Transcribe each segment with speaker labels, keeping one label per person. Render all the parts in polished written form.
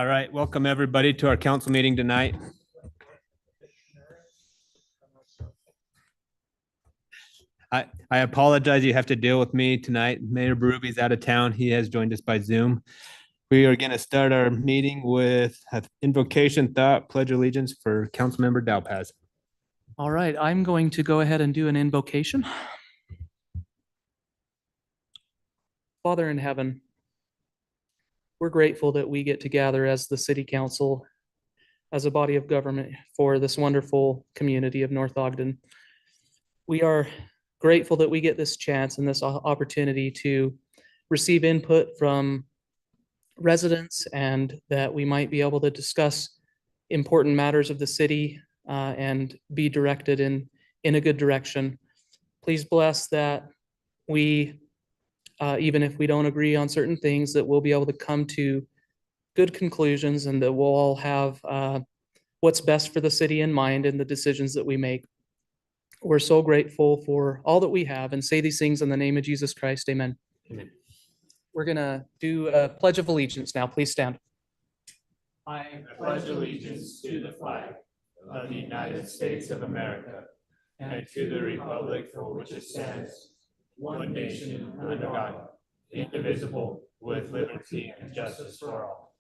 Speaker 1: All right, welcome everybody to our council meeting tonight. I apologize, you have to deal with me tonight. Mayor Berube is out of town. He has joined us by Zoom. We are going to start our meeting with an invocation, thought, pledge allegiance for Councilmember Dalpaz.
Speaker 2: All right, I'm going to go ahead and do an invocation. Father in heaven, we're grateful that we get to gather as the city council, as a body of government for this wonderful community of North Ogden. We are grateful that we get this chance and this opportunity to receive input from residents and that we might be able to discuss important matters of the city and be directed in a good direction. Please bless that we, even if we don't agree on certain things, that we'll be able to come to good conclusions and that we'll all have what's best for the city in mind in the decisions that we make. We're so grateful for all that we have and say these things in the name of Jesus Christ. Amen.
Speaker 1: Amen.
Speaker 2: We're gonna do a Pledge of Allegiance now. Please stand.
Speaker 3: I pledge allegiance to the flag of the United States of America and to the republic for which it stands, one nation under God, indivisible, with liberty and justice for all.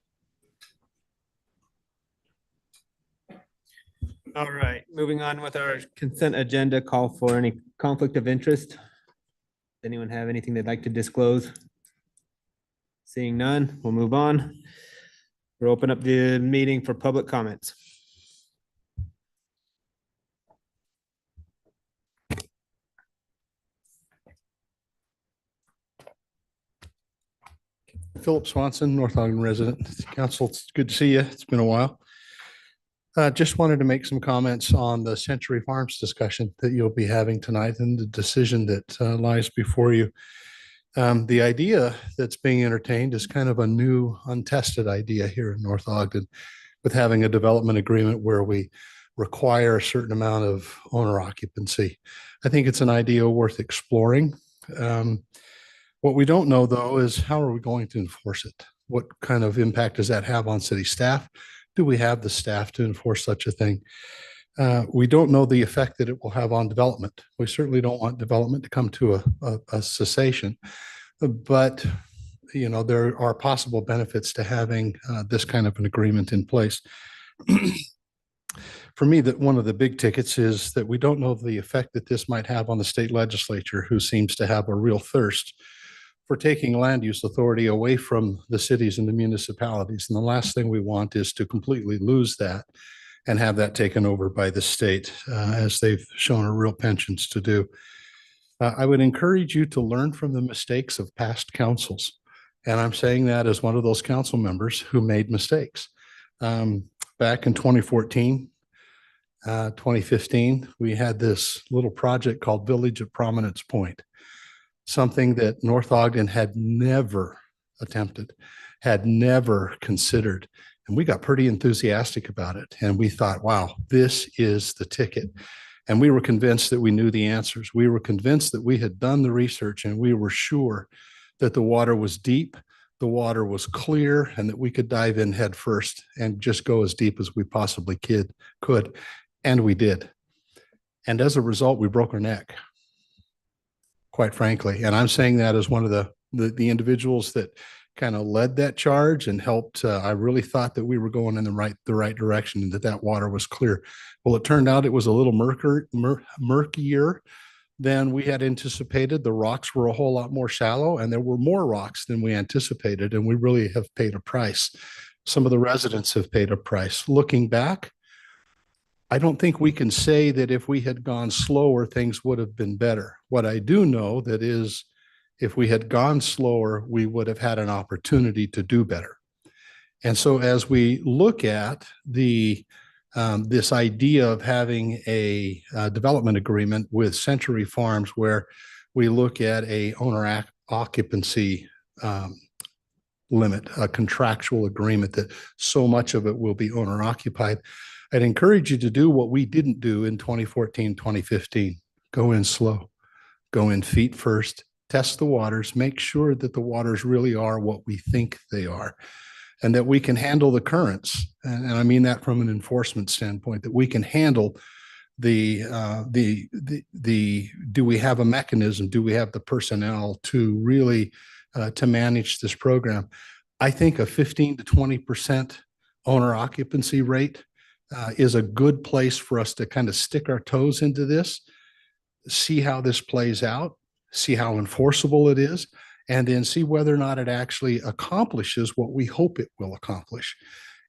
Speaker 1: All right, moving on with our consent agenda, call for any conflict of interest. Does anyone have anything they'd like to disclose? Seeing none, we'll move on. We'll open up the meeting for public comments.
Speaker 4: Philip Swanson, North Ogden resident. Council, it's good to see you. It's been a while. Just wanted to make some comments on the Century Farms discussion that you'll be having tonight and the decision that lies before you. The idea that's being entertained is kind of a new, untested idea here in North Ogden with having a development agreement where we require a certain amount of owner occupancy. I think it's an idea worth exploring. What we don't know, though, is how are we going to enforce it? What kind of impact does that have on city staff? Do we have the staff to enforce such a thing? We don't know the effect that it will have on development. We certainly don't want development to come to a cessation, but you know, there are possible benefits to having this kind of an agreement in place. For me, that one of the big tickets is that we don't know the effect that this might have on the state legislature, who seems to have a real thirst for taking land use authority away from the cities and the municipalities. And the last thing we want is to completely lose that and have that taken over by the state, as they've shown a real penchant to do. I would encourage you to learn from the mistakes of past councils. And I'm saying that as one of those council members who made mistakes. Back in 2014, 2015, we had this little project called Village of Prominence Point, something that North Ogden had never attempted, had never considered. And we got pretty enthusiastic about it. And we thought, wow, this is the ticket. And we were convinced that we knew the answers. We were convinced that we had done the research and we were sure that the water was deep, the water was clear, and that we could dive in head first and just go as deep as we possibly could. And we did. And as a result, we broke our neck, quite frankly. And I'm saying that as one of the individuals that kind of led that charge and helped. I really thought that we were going in the right direction and that water was clear. Well, it turned out it was a little murkier than we had anticipated. The rocks were a whole lot more shallow, and there were more rocks than we anticipated. And we really have paid a price. Some of the residents have paid a price. Looking back, I don't think we can say that if we had gone slower, things would have been better. What I do know that is, if we had gone slower, we would have had an opportunity to do better. And so as we look at this idea of having a development agreement with Century Farms, where we look at a owner occupancy limit, a contractual agreement that so much of it will be owner occupied, I'd encourage you to do what we didn't do in 2014, 2015. Go in slow, go in feet first, test the waters, make sure that the waters really are what we think they are. and that we can handle the currents. And I mean that from an enforcement standpoint, that we can handle do we have a mechanism? Do we have the personnel to really to manage this program? I think a 15 to 20% owner occupancy rate is a good place for us to kind of stick our toes into this, see how this plays out, see how enforceable it is, and then see whether or not it actually accomplishes what we hope it will accomplish.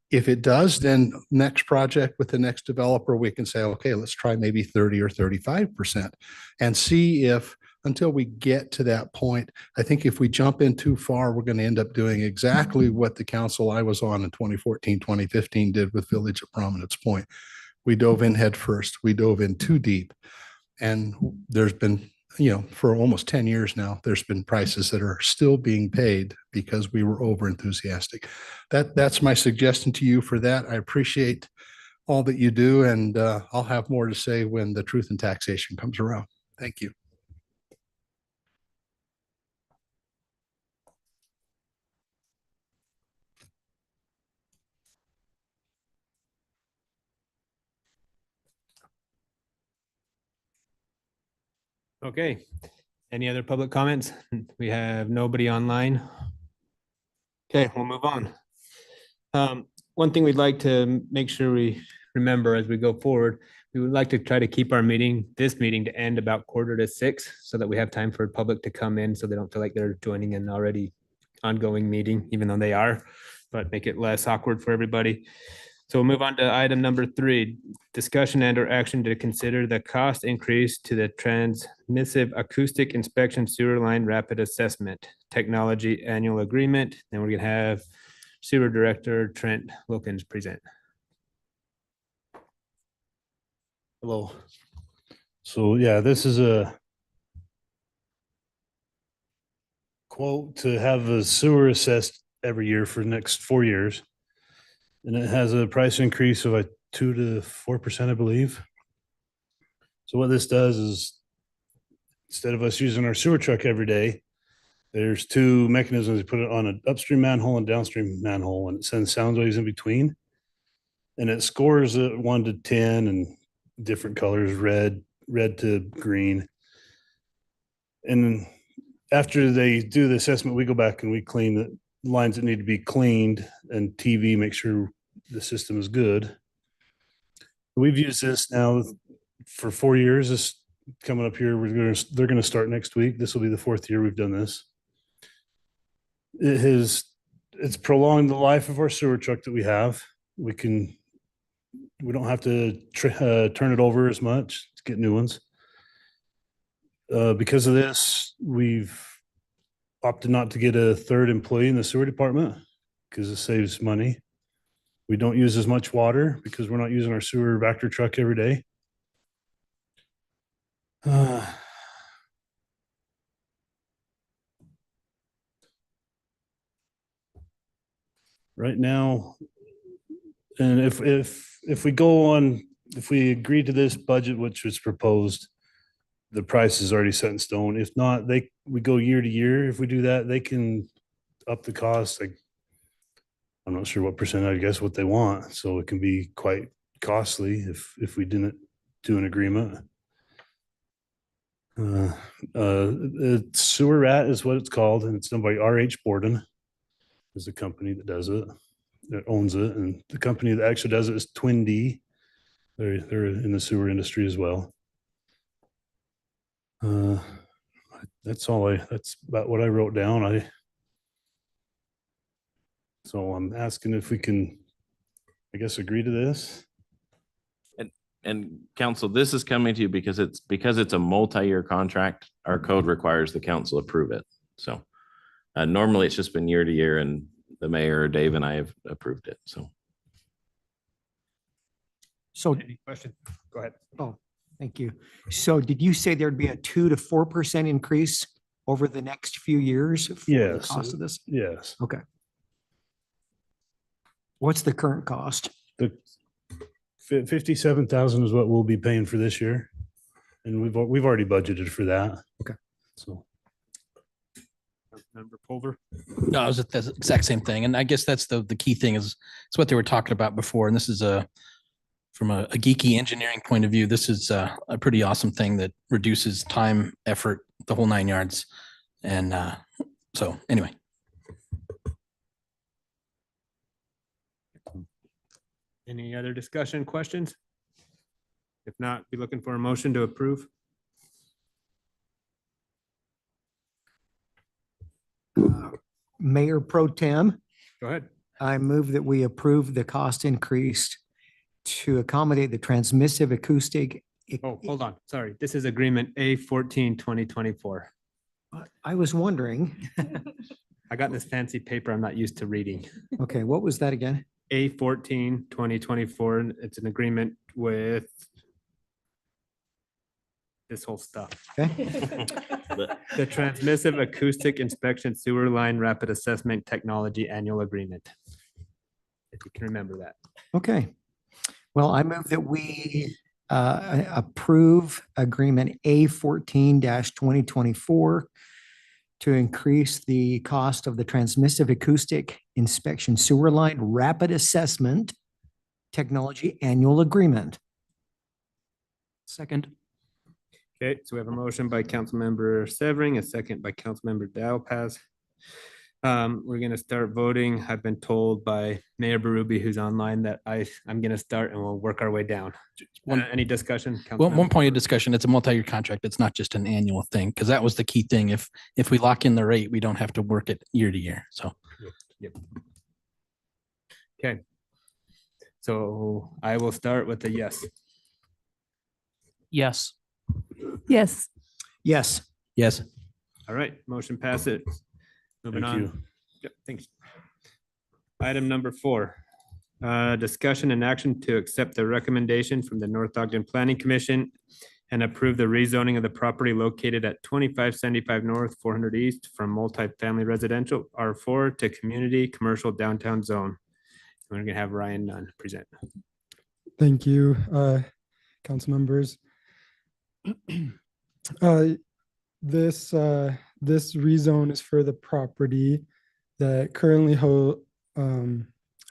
Speaker 4: If it does, then next project with the next developer, we can say, okay, let's try maybe 30 or 35% and see if, until we get to that point, I think if we jump in too far, we're going to end up doing exactly what the council I was on in 2014, 2015 did with Village at Prominence Point. We dove in head first. We dove in too deep. And there's been, for almost 10 years now, there's been prices that are still being paid because we were over enthusiastic. That's my suggestion to you for that. I appreciate all that you do, and I'll have more to say when the truth and taxation comes around. Thank you.
Speaker 1: Okay. Any other public comments? We have nobody online. Okay, we'll move on. One thing we'd like to make sure we remember as we go forward, we would like to try to keep this meeting to end about 5:45 so that we have time for public to come in so they don't feel like they're joining an already ongoing meeting, even though they are, but make it less awkward for everybody. So we'll move on to item number 3, discussion and or action to consider the cost increase to the transmissive acoustic inspection sewer line rapid assessment technology annual agreement. Then we're gonna have Sewer Director Trent Wilkins present.
Speaker 5: Hello. So yeah, this is a quote to have a sewer assessed every year for the next 4 years. And it has a price increase of 2 to 4%, I believe. So what this does is, instead of us using our sewer truck every day, there's 2 mechanisms. You put it on an upstream manhole and downstream manhole, and it sends sound waves in between. And it scores it 1 to 10 and different colors, red to green. And after they do the assessment, we go back and we clean the lines that need to be cleaned and TV, make sure the system is good. We've used this now for 4 years. This coming up here, they're going to start next week. This will be the 4th year we've done this. It's prolonged the life of our sewer truck that we have. We don't have to turn it over as much to get new ones. Because of this, we've opted not to get a 3rd employee in the sewer department because it saves money. We don't use as much water because we're not using our sewer vector truck every day. Right now, and if we agree to this budget, which was proposed, the price is already set in stone. If not, we go year to year. If we do that, they can up the cost. Like, I'm not sure what percent, I guess what they want. So it can be quite costly if we didn't do an agreement. Sewer Rat is what it's called, and it's done by RH Borden, is the company that does it, that owns it, and the company that actually does it is Twin D. They're in the sewer industry as well. That's about what I wrote down. So I'm asking if we can, I guess, agree to this.
Speaker 6: And council, this is coming to you because it's a multi-year contract. Our code requires the council approve it. So normally it's just been year to year, and the mayor, Dave, and I have approved it.
Speaker 7: So,
Speaker 1: Any question? Go ahead.
Speaker 7: oh, thank you. So did you say there'd be a 2 to 4% increase over the next few years? For the
Speaker 5: Yes.
Speaker 7: cost of this?
Speaker 5: Yes.
Speaker 7: Okay. What's the current cost?
Speaker 5: The 57,000 is what we'll be paying for this year. And we've already budgeted for that.
Speaker 7: Okay.
Speaker 5: So
Speaker 1: Councilmember Pulver.
Speaker 8: No, it was the exact same thing. And I guess that's the key thing is, it's what they were talking about before. And this is from a geeky engineering point of view, this is a pretty awesome thing that reduces time, effort, the whole 9 yards. And so anyway.
Speaker 1: Any other discussion, questions? If not, be looking for a motion to approve.
Speaker 7: Mayor Pro Tem,
Speaker 1: Go ahead.
Speaker 7: I move that we approve the cost increase to accommodate the transmissive acoustic.
Speaker 1: Oh, hold on. Sorry. This is agreement A 2024.
Speaker 7: I was wondering,
Speaker 1: I got this fancy paper I'm not used to reading.
Speaker 7: okay, what was that again?
Speaker 1: A 2024. And it's an agreement with this whole stuff.
Speaker 7: Okay,
Speaker 1: The Transmissive Acoustic Inspection Sewer Line Rapid Assessment Technology Annual Agreement. If you can remember that.
Speaker 7: okay. Well, I move that we approve agreement A 14-2024 to increase the cost of the transmissive acoustic inspection sewer line rapid assessment technology annual agreement.
Speaker 2: Second.
Speaker 1: Okay, so we have a motion by Councilmember Severing, a second by Councilmember Dowpaz. We're gonna start voting. I've been told by Mayor Berube, who's online, that I'm gonna start and we'll work our way down. Any discussion?
Speaker 8: Well, one
Speaker 1: Councilmember?
Speaker 8: point of discussion, it's a multi-year contract. It's not just an annual thing, because that was the key thing. If we lock in the rate, we don't have to work it year to year. So
Speaker 1: Okay. So I will start with a yes.
Speaker 2: Yes.
Speaker 9: Yes.
Speaker 7: Yes,
Speaker 8: yes,
Speaker 1: All right, motion passes. Moving
Speaker 5: Thank
Speaker 1: on.
Speaker 5: you.
Speaker 1: Yep, thanks. Item number 4, discussion and action to accept the recommendation from the North Ogden Planning Commission and approve the rezoning of the property located at 2575 North, 400 East from multifamily residential R4 to community commercial downtown zone. We're gonna have Ryan Nunn present.
Speaker 10: Thank you, council members. This rezone is for the property that currently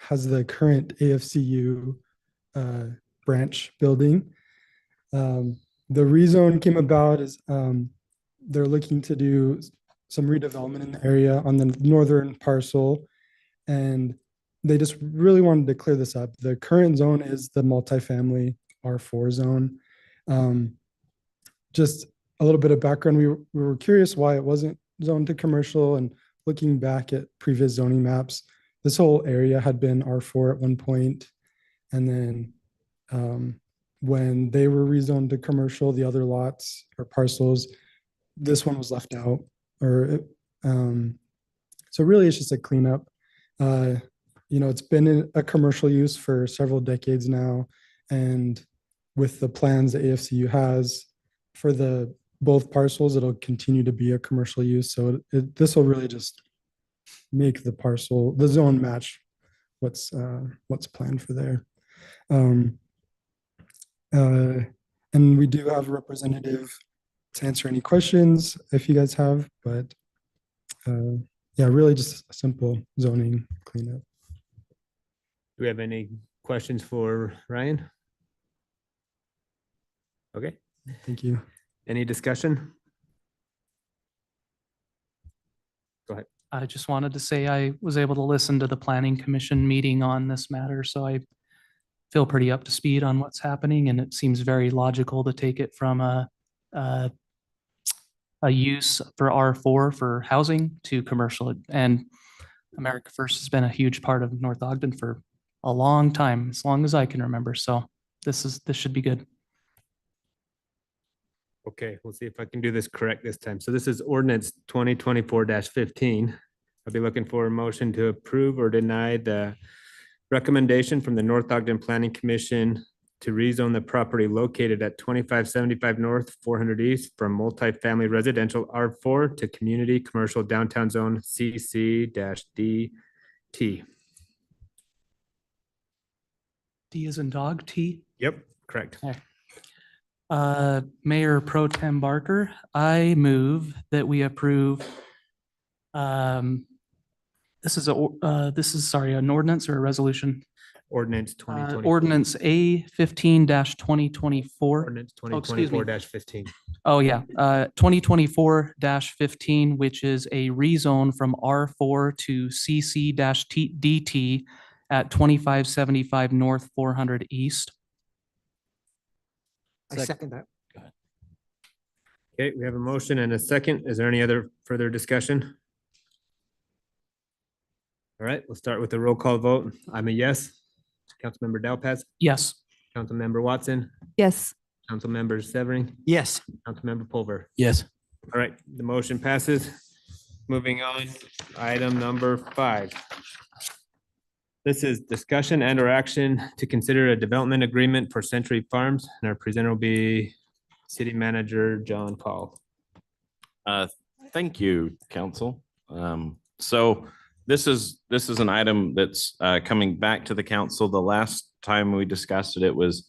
Speaker 10: has the current AFCU branch building. The rezone came about is they're looking to do some redevelopment in the area on the northern parcel, and they just really wanted to clear this up. The current zone is the multifamily R4 zone. Just a little bit of background, we were curious why it wasn't zoned to commercial, and looking back at previous zoning maps, this whole area had been R4 at one point, and then when they were rezoned to commercial, the other lots or parcels, this one was left out. So really, it's just a cleanup. It's been in a commercial use for several decades now, and with the plans that AFCU has for the both parcels, it'll continue to be a commercial use. So this will really just make the zone match what's planned for there. And we do have a representative to answer any questions if you guys have, but yeah, really just a simple zoning cleanup.
Speaker 1: Do we have any questions for Ryan? Okay,
Speaker 10: Thank you.
Speaker 1: any discussion?
Speaker 2: I just wanted to say I was able to listen to the planning commission meeting on this matter, so I feel pretty up to speed on what's happening, and it seems very logical to take it from a use for R4 for housing to commercial. And America First has been a huge part of North Ogden for a long time, as long as I can remember. So this should be good.
Speaker 1: Okay, we'll see if I can do this correct this time. So this is ordinance 2024-15. I'll be looking for a motion to approve or deny the recommendation from the North Ogden Planning Commission to rezone the property located at 2575 North, 400 East from multifamily residential R4 to community commercial downtown zone CC-DT.
Speaker 2: D as in dog, T.
Speaker 1: Yep, correct.
Speaker 2: Mayor Pro Tem Barker, I move that we approve This is an ordinance or a resolution?
Speaker 1: Ordinance 2020.
Speaker 2: Ordinance A 15-2024.
Speaker 1: Ordinance
Speaker 2: Oh, excuse me.
Speaker 1: 2024-15.
Speaker 2: Oh, yeah, 2024-15, which is a rezone from R4 to CC-DT at 2575 North 400 East.
Speaker 7: I second that.
Speaker 1: Okay, we have a motion and a second. Is there any other further discussion? All right, we'll start with the roll call vote. I'm a yes. Councilmember Delpez,
Speaker 2: Yes.
Speaker 1: Councilmember Watson,
Speaker 9: Yes.
Speaker 1: Councilmember Severing,
Speaker 7: Yes.
Speaker 1: Councilmember Pulver.
Speaker 8: Yes.
Speaker 1: All right, the motion passes. Moving on, item number 5. This is discussion and or action to consider a development agreement for Century Farms, and our presenter will be City Manager John Paul.
Speaker 6: Thank you, council. So this is an item that's coming back to the council. The last time we discussed it, it was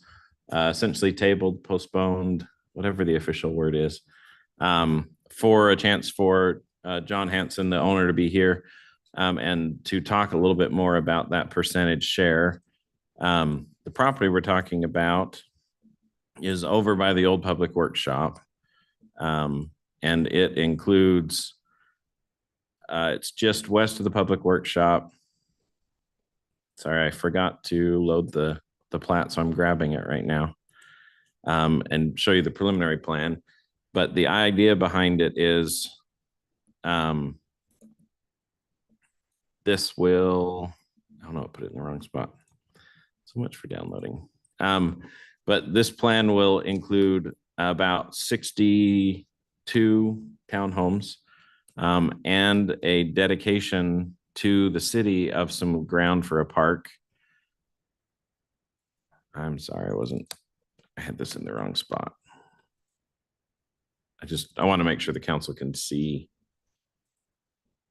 Speaker 6: essentially tabled, postponed, whatever the official word is, for a chance for John Hanson, the owner, to be here and to talk a little bit more about that percentage share. The property we're talking about is over by the old public workshop. And it includes, it's just west of the public workshop. Sorry, I forgot to load the plat, so I'm grabbing it right now and show you the preliminary plan. But the idea behind it is this will, I don't know, put it in the wrong spot. So much for downloading. But this plan will include about 62 townhomes and a dedication to the city of some ground for a park. I'm sorry, I had this in the wrong spot. I want to make sure the council can see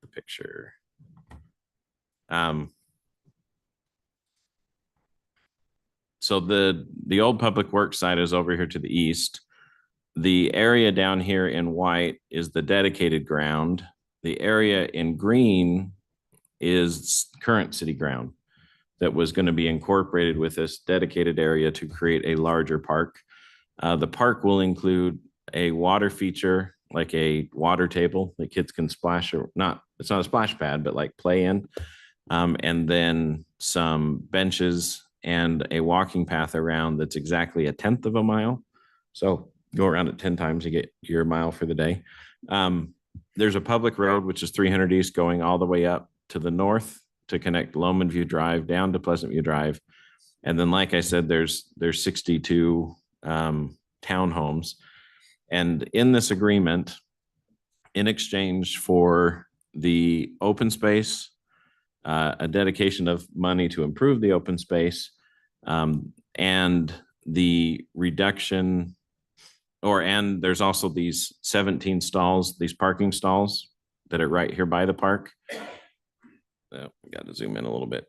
Speaker 6: the picture. So the old public works site is over here to the east. The area down here in white is the dedicated ground. The area in green is current city ground that was going to be incorporated with this dedicated area to create a larger park. The park will include a water feature, like a water table that kids can splash, or not, it's not a splash pad, but like play in. And then some benches and a walking path around that's exactly 1/10 of a mile. So go around it 10 times, you get your mile for the day. There's a public road, which is 300 East, going all the way up to the north to connect Loman View Drive down to Pleasant View Drive. And then, like I said, there's 62 townhomes. And in this agreement, in exchange for the open space, a dedication of money to improve the open space, and the reduction, and there's also these 17 stalls, these parking stalls that are right here by the park. We got to zoom in a little bit.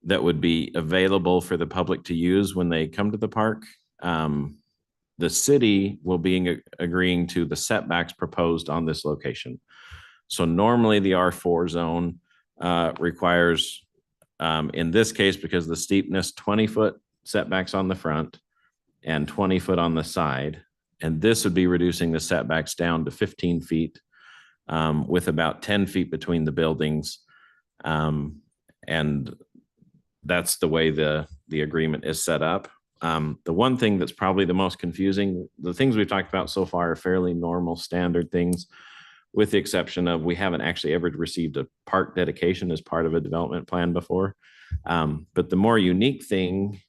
Speaker 6: That would be available for the public to use when they come to the park. The city will be agreeing to the setbacks proposed on this location. So normally the R4 zone requires, in this case, because of the steepness, 20-foot setbacks on the front and 20 foot on the side. And this would be reducing the setbacks down to 15 feet with about 10 feet between the buildings. And that's the way the agreement is set up. The one thing that's probably the most confusing, the things we've talked about so far are fairly normal standard things, with the exception of we haven't actually ever received a park dedication as part of a development plan before. But the more unique thing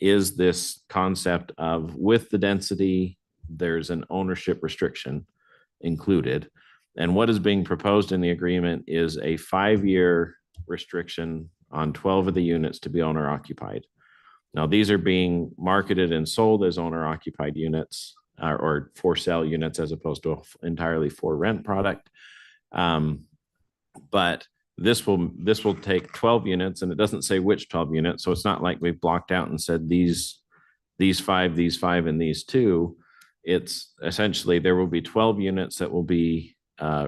Speaker 6: is this concept of, with the density, there's an ownership restriction included. And what is being proposed in the agreement is a 5-year restriction on 12 of the units to be owner occupied. Now, these are being marketed and sold as owner occupied units or for sale units, as opposed to entirely for rent product. But this will take 12 units, and it doesn't say which 12 units. So it's not like we've blocked out and said these 5, and these 2. It's essentially, there will be 12 units that will be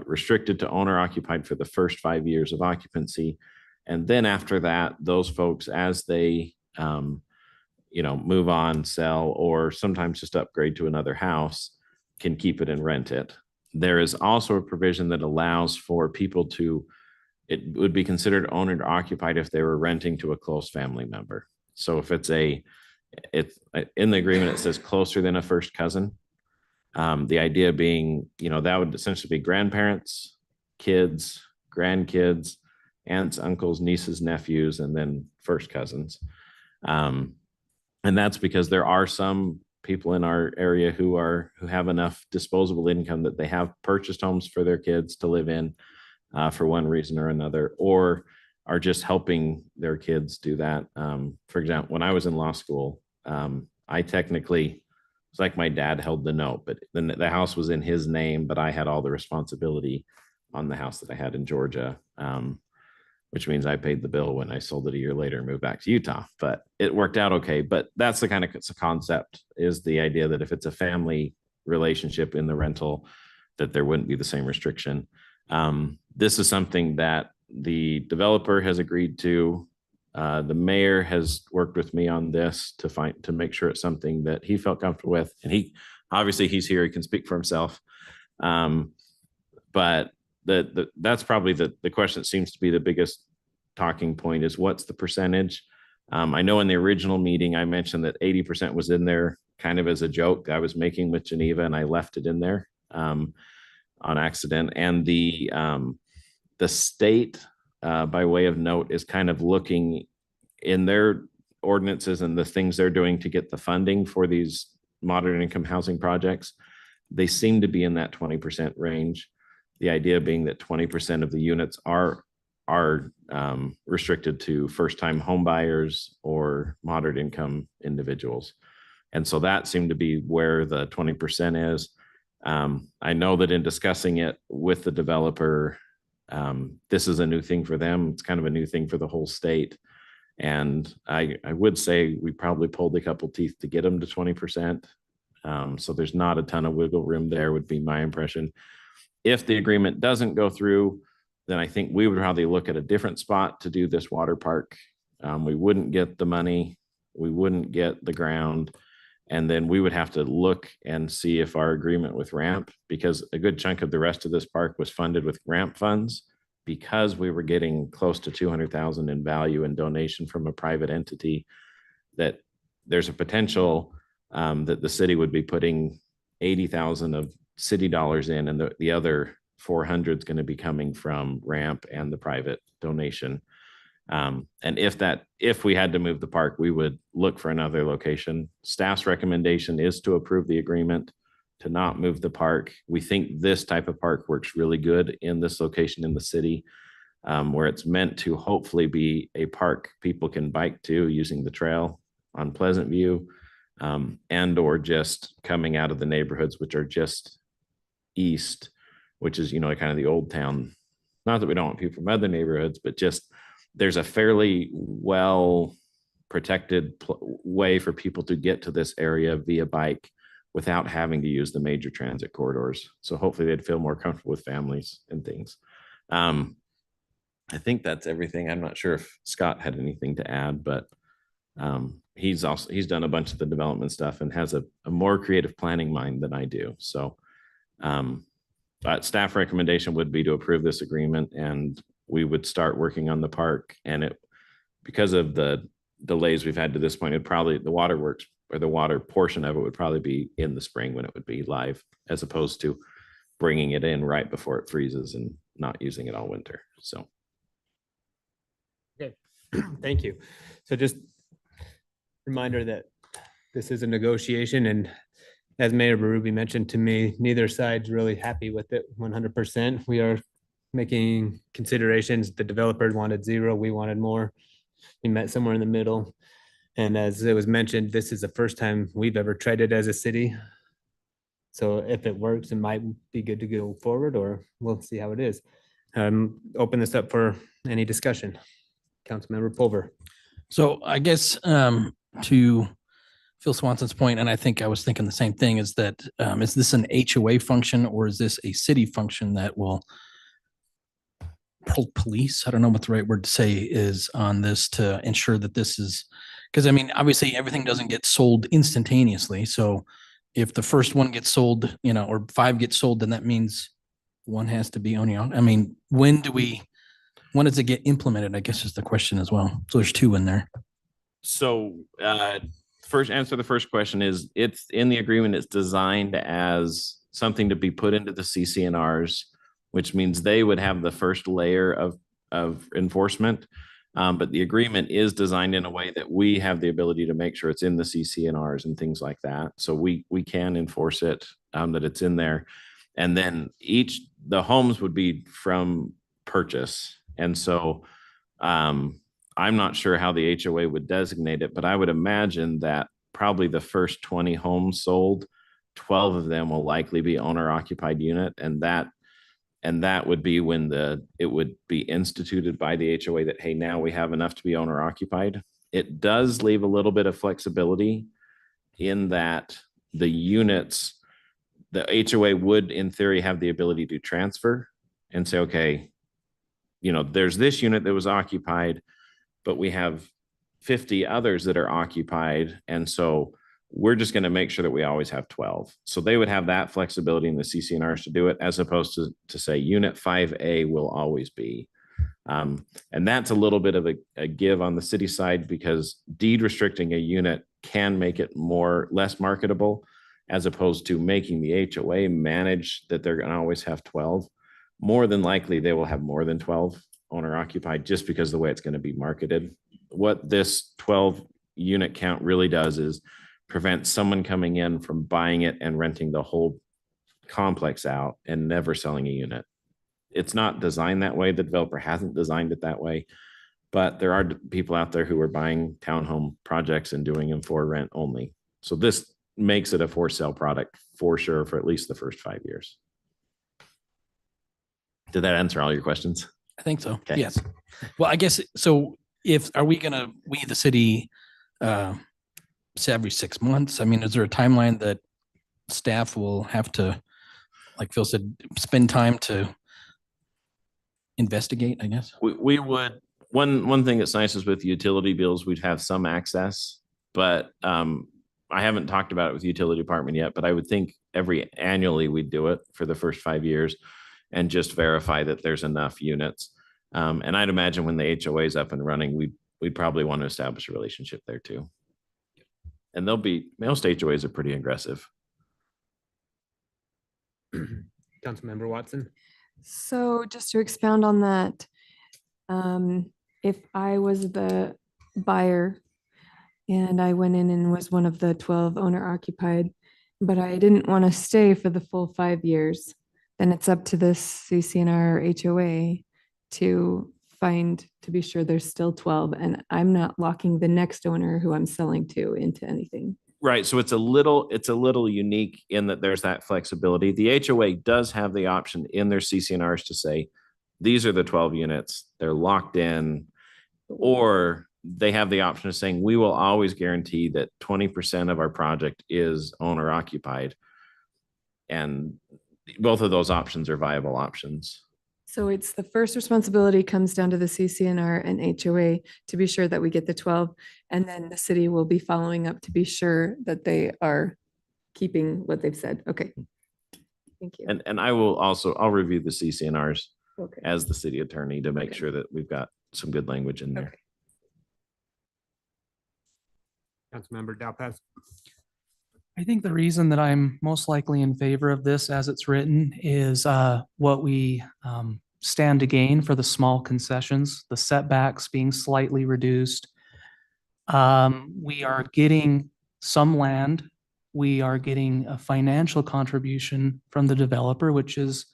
Speaker 6: restricted to owner occupied for the first 5 years of occupancy. And then after that, those folks, as they, move on, sell, or sometimes just upgrade to another house, can keep it and rent it. There is also a provision that allows for people to, it would be considered owned or occupied if they were renting to a close family member. So if it's in the agreement, it says closer than a first cousin. The idea being, that would essentially be grandparents, kids, grandkids, aunts, uncles, nieces, nephews, and then first cousins. And that's because there are some people in our area who have enough disposable income that they have purchased homes for their kids to live in for one reason or another, or are just helping their kids do that. For example, when I was in law school, I technically, it's like my dad held the note, but then the house was in his name, but I had all the responsibility on the house that I had in Georgia, which means I paid the bill when I sold it a year later and moved back to Utah. But it worked out okay. But that's the kind of concept, is the idea that if it's a family relationship in the rental, that there wouldn't be the same restriction. This is something that the developer has agreed to. The mayor has worked with me on this to make sure it's something that he felt comfortable with. And he's here, he can speak for himself. But that's probably the question that seems to be the biggest talking point, is what's the percentage? I know in the original meeting, I mentioned that 80% was in there kind of as a joke I was making with Geneva, and I left it in there on accident. And the state, by way of note, is kind of looking in their ordinances and the things they're doing to get the funding for these moderate income housing projects. They seem to be in that 20% range. The idea being that 20% of the units are restricted to first-time home buyers or moderate income individuals. And so that seemed to be where the 20% is. I know that in discussing it with the developer, this is a new thing for them. It's kind of a new thing for the whole state. And I would say we probably pulled a couple teeth to get them to 20%. So there's not a ton of wiggle room there, would be my impression. If the agreement doesn't go through, then I think we would probably look at a different spot to do this water park. We wouldn't get the money, we wouldn't get the ground, and then we would have to look and see if our agreement with RAMP, because a good chunk of the rest of this park was funded with RAMP funds, because we were getting close to 200,000 in value and donation from a private entity, that there's a potential that the city would be putting 80,000 of city dollars in, and the other 400 is going to be coming from RAMP and the private donation. And if we had to move the park, we would look for another location. Staff's recommendation is to approve the agreement to not move the park. We think this type of park works really good in this location in the city, where it's meant to hopefully be a park people can bike to using the trail on Pleasant View, and or just coming out of the neighborhoods, which are just east, which is, kind of the old town. Not that we don't want people from other neighborhoods, but just there's a fairly well protected way for people to get to this area via bike without having to use the major transit corridors. So hopefully they'd feel more comfortable with families and things. I think that's everything. I'm not sure if Scott had anything to add, but he's done a bunch of the development stuff and has a more creative planning mind than I do. So staff recommendation would be to approve this agreement, and we would start working on the park. And because of the delays we've had to this point, the water works, or the water portion of it, would probably be in the spring when it would be live, as opposed to bringing it in right before it freezes and not using it all winter. So.
Speaker 1: Okay, thank you. So just reminder that this is a negotiation, and as Mayor Berube mentioned to me, neither side's really happy with it 100%. We are making considerations. The developer wanted 0, we wanted more. We met somewhere in the middle. And as it was mentioned, this is the first time we've ever tried it as a city. So if it works, it might be good to go forward, or we'll see how it is. Open this up for any discussion. Councilmember Pulver.
Speaker 8: So I guess to Phil Swanson's point, and I think I was thinking the same thing, is that is this an HOA function or is this a city function that will police? I don't know what the right word to say is on this to ensure that this is, because I mean, obviously everything doesn't get sold instantaneously. So if the first one gets sold, you know, or 5 get sold, then that means one has to be owning. I mean, when does it get implemented? I guess is the question as well. So there's 2 in there.
Speaker 6: So first answer the first question is it's in the agreement. It's designed as something to be put into the CCNRs, which means they would have the first layer of enforcement. But the agreement is designed in a way that we have the ability to make sure it's in the CCNRs and things like that. So we can enforce it, that it's in there. And then the homes would be from purchase. And so I'm not sure how the HOA would designate it, but I would imagine that probably the first 20 homes sold, 12 of them will likely be owner occupied unit. And that would be when it would be instituted by the HOA that, hey, now we have enough to be owner occupied. It does leave a little bit of flexibility in that the units, the HOA would in theory have the ability to transfer and say, okay, you know, there's this unit that was occupied, but we have 50 others that are occupied. And so we're just going to make sure that we always have 12. So they would have that flexibility in the CCNRs to do it, as opposed to say unit 5A will always be. And that's a little bit of a give on the city side, because deed restricting a unit can make it less marketable, as opposed to making the HOA manage that they're going to always have 12. More than likely, they will have more than 12 owner occupied, just because of the way it's going to be marketed. What this 12 unit count really does is prevent someone coming in from buying it and renting the whole complex out and never selling a unit. It's not designed that way. The developer hasn't designed it that way, but there are people out there who are buying townhome projects and doing them for rent only. So this makes it a for sale product for sure for at least the first 5 years. Did that answer all your questions?
Speaker 8: I think so.
Speaker 6: Okay.
Speaker 8: Yes. Well, I guess, so are we going to, the city, say every 6 months? I mean, is there a timeline that staff will have to, like Phil said, spend time to investigate, I guess?
Speaker 6: We would, one thing that's nice is with utility bills, we'd have some access, but I haven't talked about it with the utility department yet, but I would think annually we'd do it for the first 5 years and just verify that there's enough units. And I'd imagine when the HOA is up and running, we'd probably want to establish a relationship there too. And most HOAs are pretty aggressive.
Speaker 1: Councilmember Watson.
Speaker 9: So just to expound on that, if I was the buyer and I went in and was one of the 12 owner occupied, but I didn't want to stay for the full 5 years, then it's up to this CCNR or HOA to be sure there's still 12, and I'm not locking the next owner who I'm selling to into anything.
Speaker 6: Right. So it's a little unique in that there's that flexibility. The HOA does have the option in their CCNRs to say, these are the 12 units, they're locked in, or they have the option of saying, we will always guarantee that 20% of our project is owner occupied. And both of those options are viable options.
Speaker 9: So it's the first responsibility comes down to the CCNR and HOA to be sure that we get the 12, and then the city will be following up to be sure that they are keeping what they've said. Okay. Thank you.
Speaker 6: And I'll review the CCNRs
Speaker 9: Okay.
Speaker 6: as the city attorney to make
Speaker 9: Okay.
Speaker 6: sure that we've got some good language in there.
Speaker 9: Okay.
Speaker 1: Councilmember Dalpas.
Speaker 2: I think the reason that I'm most likely in favor of this as it's written is what we stand to gain for the small concessions, the setbacks being slightly reduced. We are getting some land. We are getting a financial contribution from the developer, which is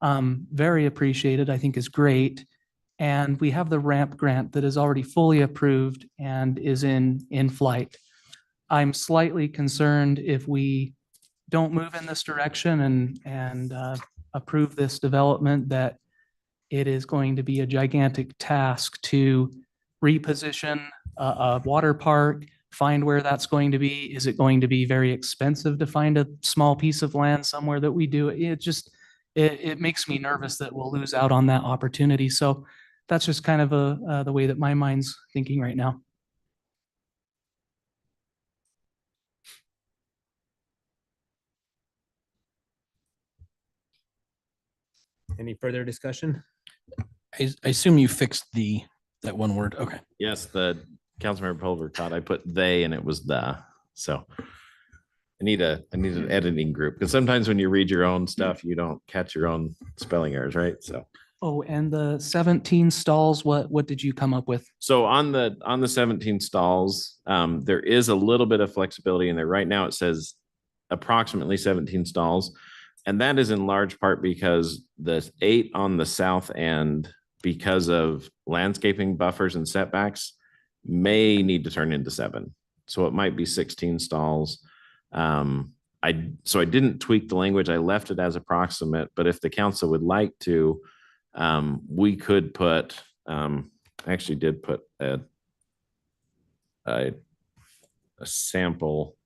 Speaker 2: very appreciated, I think is great. And we have the ramp grant that is already fully approved and is in flight. I'm slightly concerned if we don't move in this direction and approve this development, that it is going to be a gigantic task to reposition a water park, find where that's going to be? Is it going to be very expensive to find a small piece of land somewhere that we do? It makes me nervous that we'll lose out on that opportunity. So that's just kind of the way that my mind's thinking right now.
Speaker 1: Any further discussion?
Speaker 8: I assume you fixed that one word. Okay.
Speaker 6: Yes, the Councilmember Pulver caught, I put they and it was the, so. I need an editing group, because sometimes when you read your own stuff, you don't catch your own spelling errors, right? So.
Speaker 2: Oh, and the 17 stalls, what did you come up with?
Speaker 6: So on the 17 stalls, there is a little bit of flexibility in there. Right now it says approximately 17 stalls. And that is in large part because the 8 on the south end, because of landscaping buffers and setbacks, may need to turn into 7. So it might be 16 stalls. I didn't tweak the language. I left it as approximate, but if the council would like to, we could put, I actually did put a sample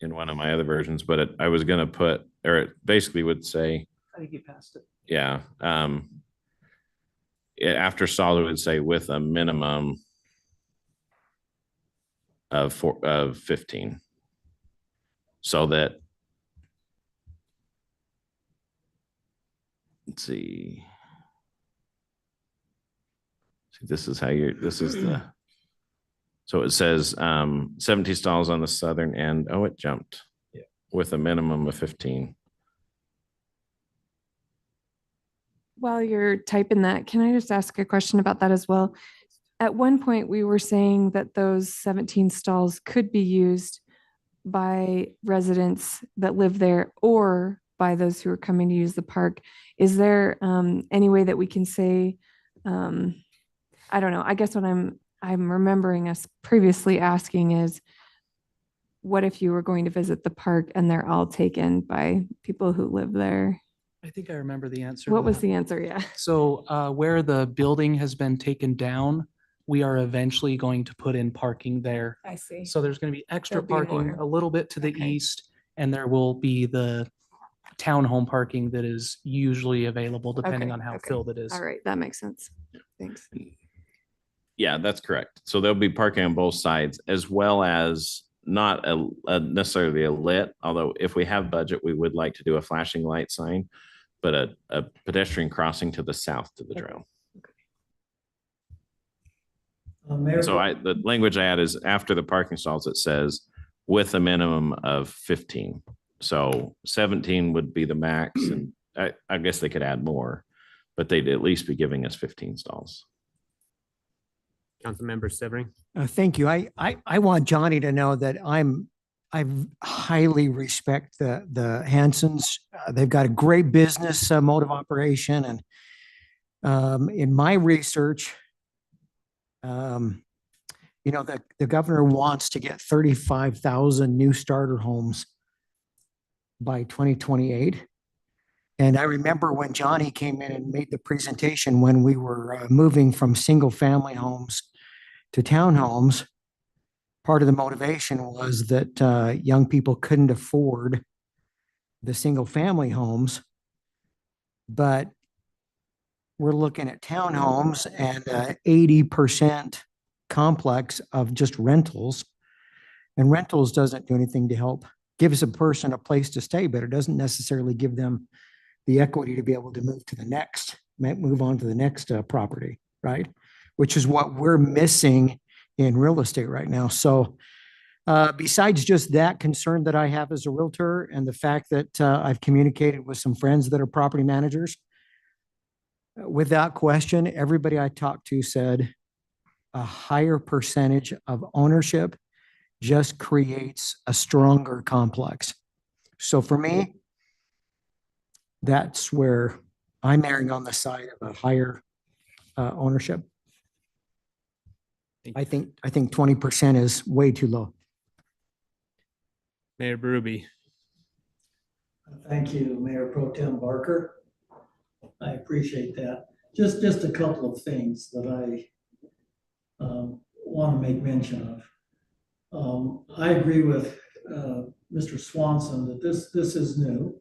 Speaker 6: in one of my other versions, but I was going to put, or it basically would say,
Speaker 2: I think you passed it.
Speaker 6: yeah. After solid, it would say with a minimum of 15. So that, let's see. This is so it says 70 stalls on the southern end. Oh, it jumped. Yeah. With a minimum of 15.
Speaker 9: While you're typing that, can I just ask a question about that as well? At one point, we were saying that those 17 stalls could be used by residents that live there or by those who are coming to use the park. Is there any way that we can say, I don't know, I guess what I'm remembering us previously asking is, what if you were going to visit the park and they're all taken by people who live there?
Speaker 2: I think I remember the answer.
Speaker 9: What was the answer? Yeah.
Speaker 2: So where the building has been taken down, we are eventually going to put in parking there.
Speaker 9: I see.
Speaker 2: So there's going to be extra
Speaker 9: There'll be
Speaker 2: parking
Speaker 9: more.
Speaker 2: a little bit to the
Speaker 9: Okay.
Speaker 2: east, and there will be the townhome parking that is usually available depending
Speaker 9: Okay,
Speaker 2: on how
Speaker 9: okay.
Speaker 2: filled it is.
Speaker 9: All right, that makes sense. Thanks.
Speaker 6: Yeah, that's correct. So there'll be parking on both sides, as well as not necessarily a lit, although if we have budget, we would like to do a flashing light sign, but a pedestrian crossing to the south to the trail. So the language I add is after the parking stalls, it says with a minimum of 15. So 17 would be the max, and I guess they could add more, but they'd at least be giving us 15 stalls.
Speaker 1: Councilmember Severing.
Speaker 7: Thank you. I want Johnny to know that I highly respect the Hansons. They've got a great business mode of operation, and in my research, the governor wants to get 35,000 new starter homes by 2028. And I remember when Johnny came in and made the presentation when we were moving from single family homes to townhomes, part of the motivation was that young people couldn't afford the single family homes. But we're looking at townhomes and 80% complex of just rentals. And rentals doesn't do anything to help. Gives a person a place to stay, but it doesn't necessarily give them the equity to be able to move on to the next property, right? Which is what we're missing in real estate right now. So besides just that concern that I have as a realtor and the fact that I've communicated with some friends that are property managers, without question, everybody I talked to said a higher percentage of ownership just creates a stronger complex. So for me, that's where I'm erring on the side of a higher ownership. I think 20% is way too low.
Speaker 1: Mayor Berube.
Speaker 11: Thank you, Mayor Pro Tem Barker. I appreciate that. Just a couple of things that I want to make mention of. I agree with Mr. Swanson that this is new.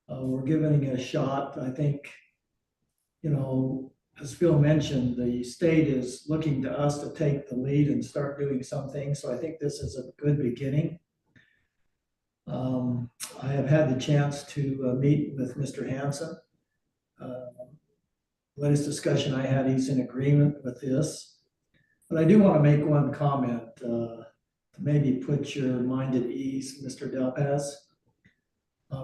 Speaker 11: We're giving it a shot. I think, you know, as Phil mentioned, the state is looking to us to take the lead and start doing some things. So I think this is a good beginning. I have had the chance to meet with Mr. Hanson. Latest discussion I had, he's in agreement with this. But I do want to make one comment to maybe put your mind at ease, Mr. Delpaz.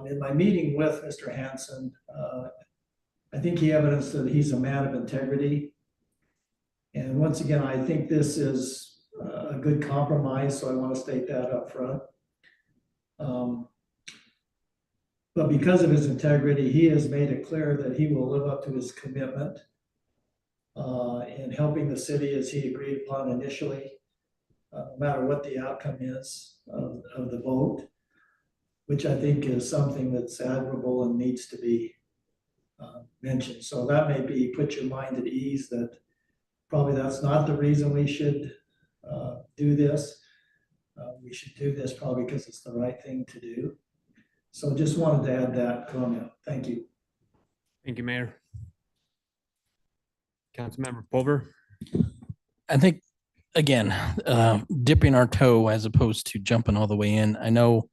Speaker 11: In my meeting with Mr. Hanson, I think he evidenced that he's a man of integrity. And once again, I think this is a good compromise, so I want to state that up front. But because of his integrity, he has made it clear that he will live up to his commitment in helping the city as he agreed upon initially, no matter what the outcome is of the vote, which I think is something that's admirable and needs to be mentioned. So that may be put your mind at ease that probably that's not the reason we should do this. We should do this probably because it's the right thing to do. So just wanted to add that comment. Thank you.
Speaker 1: Thank you, Mayor. Councilmember Pulver.
Speaker 8: I think, again, dipping our toe as opposed to jumping all the way in. I know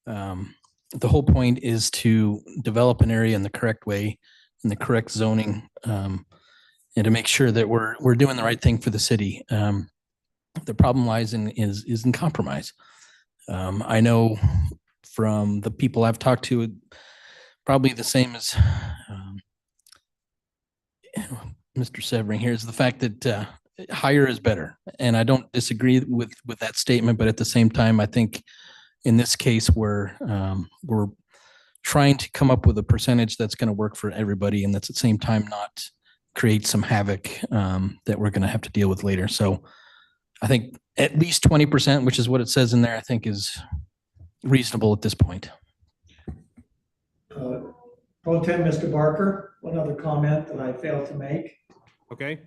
Speaker 8: the whole point is to develop an area in the correct way, in the correct zoning, and to make sure that we're doing the right thing for the city. The problem lies in compromise. I know from the people I've talked to, probably the same as Mr. Severing here, is the fact that higher is better. And I don't disagree with that statement, but at the same time, I think in this case, we're trying to come up with a percentage that's going to work for everybody, and that's at the same time not create some havoc that we're going to have to deal with later. So I think at least 20%, which is what it says in there, I think is reasonable at this point.
Speaker 11: Pro Tem Mr. Barker, one other comment that I failed to make.
Speaker 1: Okay.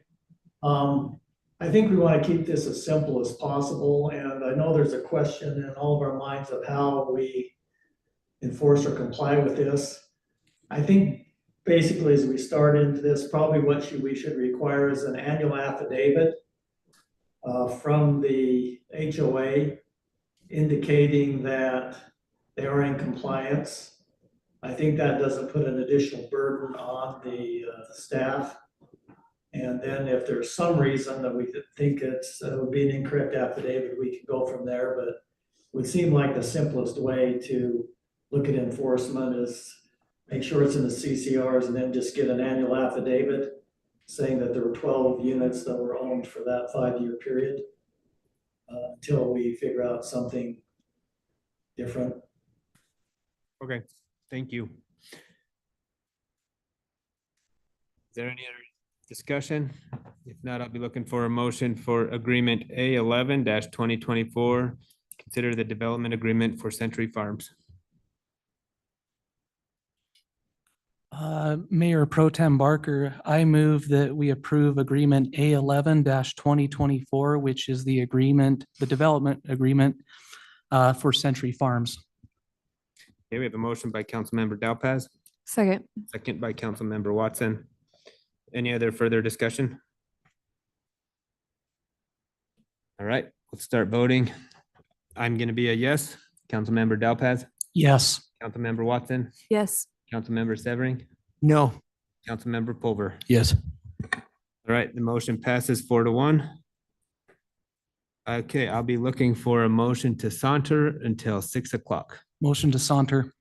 Speaker 11: I think we want to keep this as simple as possible, and I know there's a question in all of our minds of how we enforce or comply with this. I think basically as we start into this, probably what we should require is an annual affidavit from the HOA indicating that they are in compliance. I think that doesn't put an additional burden on the staff. And then if there's some reason that we think it would be an incorrect affidavit, we can go from there. But it would seem like the simplest way to look at enforcement is make sure it's in the CCRs and then just get an annual affidavit saying that there were 12 units that were owned for that 5-year period until we figure out something different.
Speaker 1: Okay, thank you. Is there any other discussion? If not, I'll be looking for a motion for agreement A11-2024. Consider the development agreement for Century Farms.
Speaker 2: Mayor Pro Tem Barker, I move that we approve agreement A11-2024, which is the development agreement for Century Farms.
Speaker 1: Okay, we have a motion by Councilmember Delpaz,
Speaker 9: Second.
Speaker 1: second by Councilmember Watson. Any other further discussion? All right, let's start voting. I'm going to be a yes. Councilmember Delpaz,
Speaker 2: Yes.
Speaker 1: Councilmember Watson,
Speaker 9: Yes.
Speaker 1: Councilmember Severing,
Speaker 7: No.
Speaker 1: Councilmember Pulver.
Speaker 8: Yes.
Speaker 1: All right, the motion passes 4-1. Okay, I'll be looking for a motion to saunter until 6 o'clock.
Speaker 2: Motion to saunter.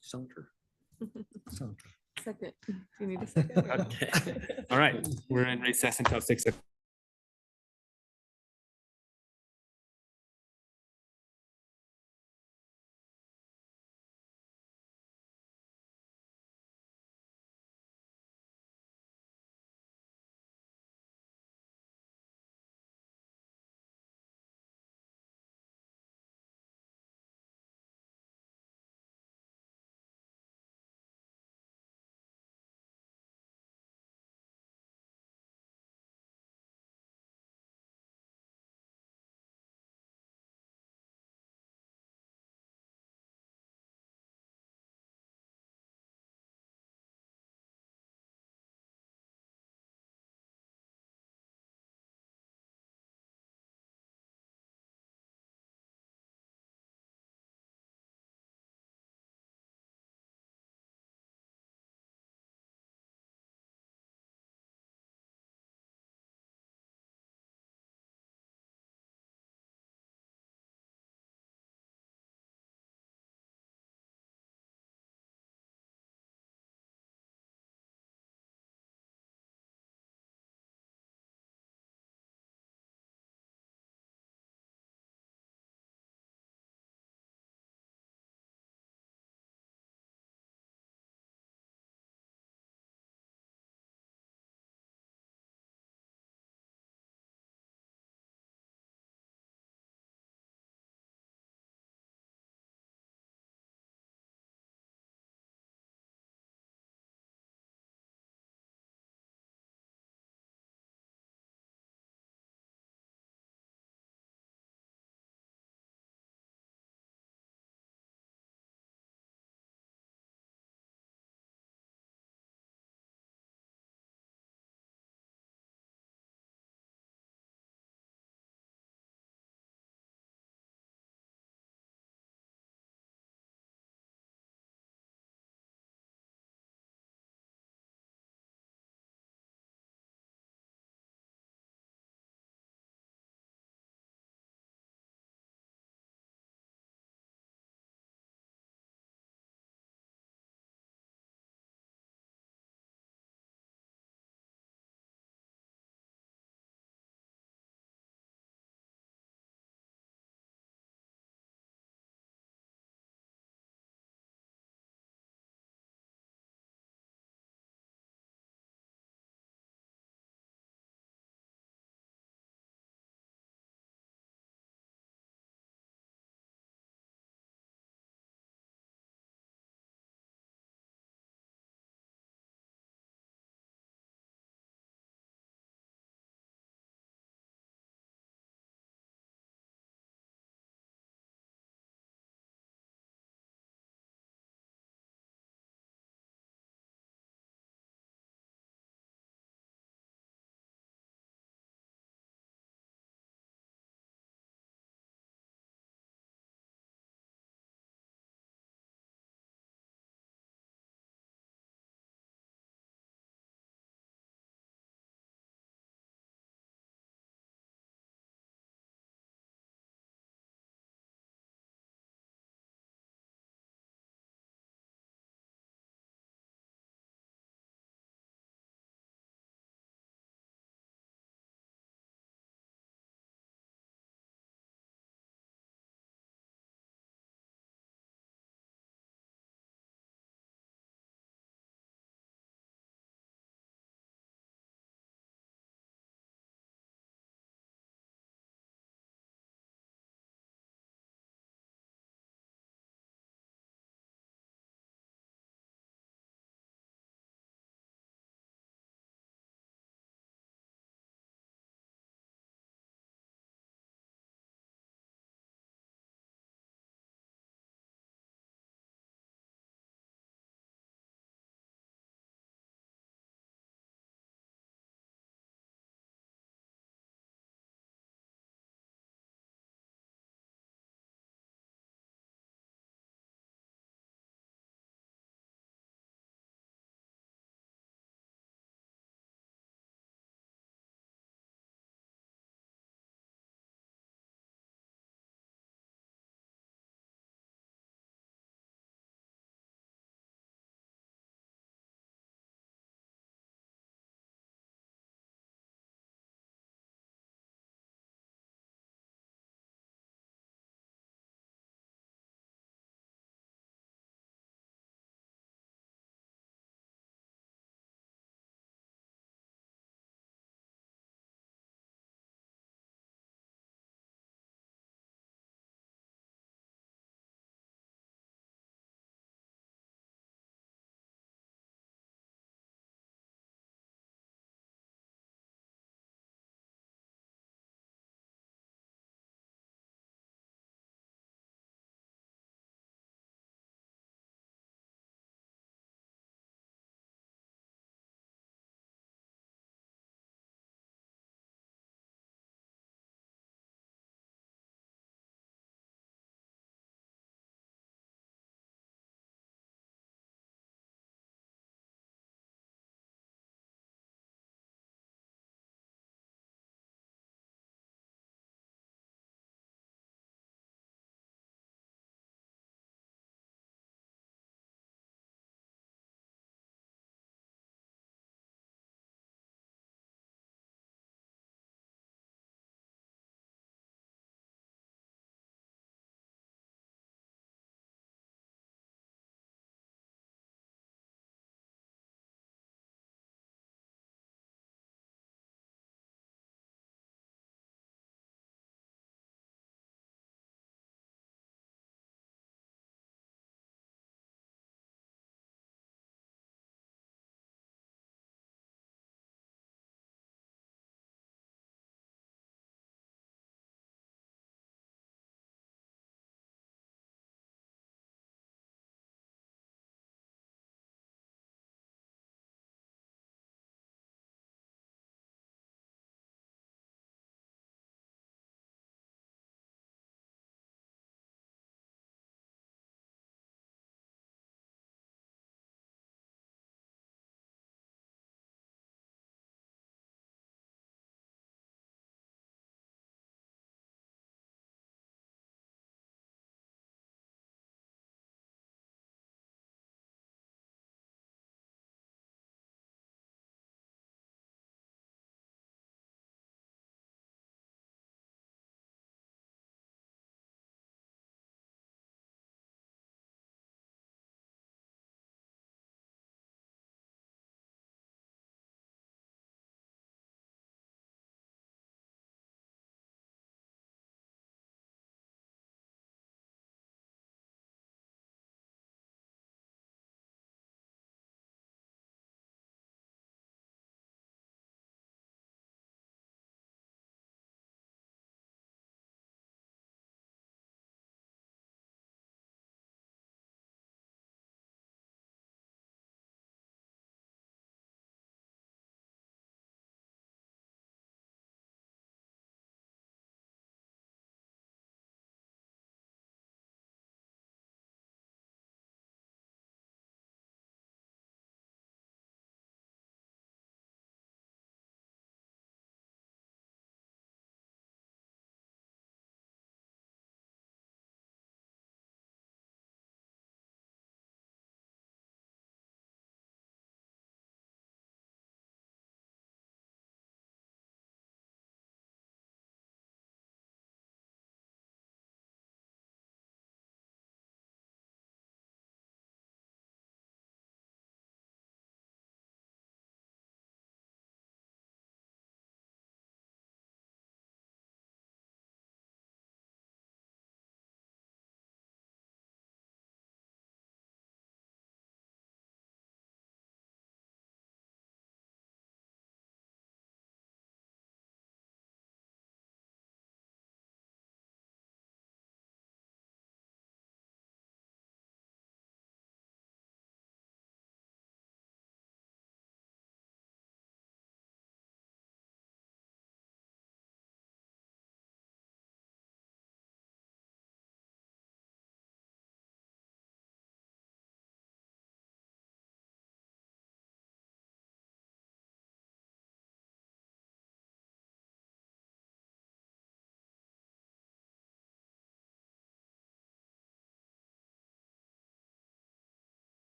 Speaker 7: Saunter.
Speaker 9: Second. Do you need a second?
Speaker 1: Okay. All right, we're in recess until 6 o'clock.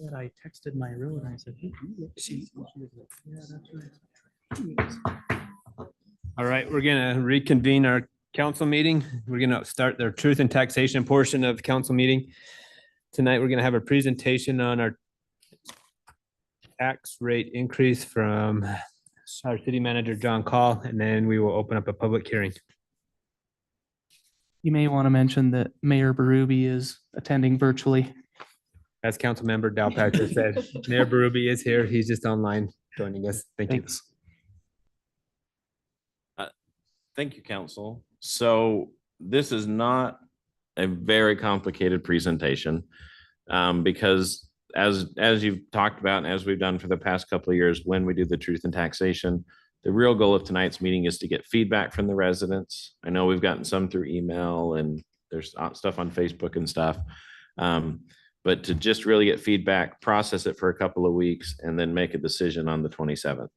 Speaker 2: That I texted my realtor and I said, "Hey, you look cheap." And she was like, "Yeah, that's right."
Speaker 1: All right, we're gonna reconvene our council meeting. We're gonna start the truth and taxation portion of the council meeting. Tonight, we're gonna have a presentation on our tax rate increase from our city manager, John Call, and then we will open up a public hearing.
Speaker 2: You may want to mention that Mayor Berube is attending virtually.
Speaker 1: As Councilmember Dalpatrick said, Mayor Berube is here. He's just online joining us. Thank you.
Speaker 2: Thanks.
Speaker 6: Thank you, council. So this is not a very complicated presentation because as you've talked about and as we've done for the past couple of years, when we do the truth and taxation, the real goal of tonight's meeting is to get feedback from the residents. I know we've gotten some through email and there's stuff on Facebook and stuff. But to just really get feedback, process it for a couple of weeks, and then make a decision on the 27th.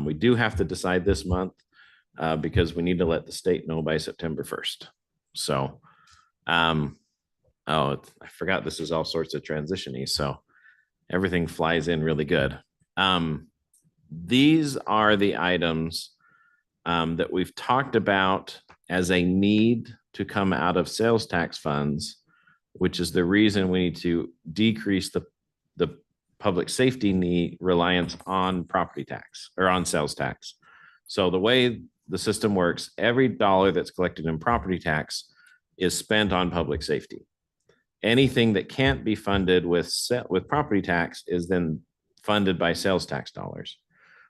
Speaker 6: We do have to decide this month because we need to let the state know by September 1st. So, I forgot this is all sorts of transition-y, so everything flies in really good. These are the items that we've talked about as a need to come out of sales tax funds, which is the reason we need to decrease the public safety need reliance on property tax or on sales tax. So the way the system works, every dollar that's collected in property tax is spent on public safety. Anything that can't be funded with property tax is then funded by sales tax dollars.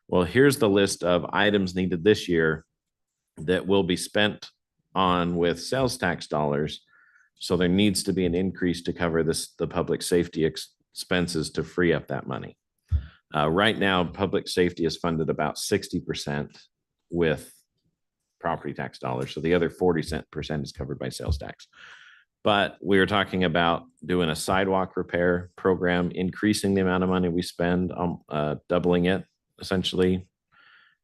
Speaker 6: Well, here's the list of items needed this year that will be spent on with sales tax dollars. So there needs to be an increase to cover the public safety expenses to free up that money. Right now, public safety is funded about 60% with property tax dollars. So the other 40% is covered by sales tax. But we were talking about doing a sidewalk repair program, increasing the amount of money we spend, doubling it essentially.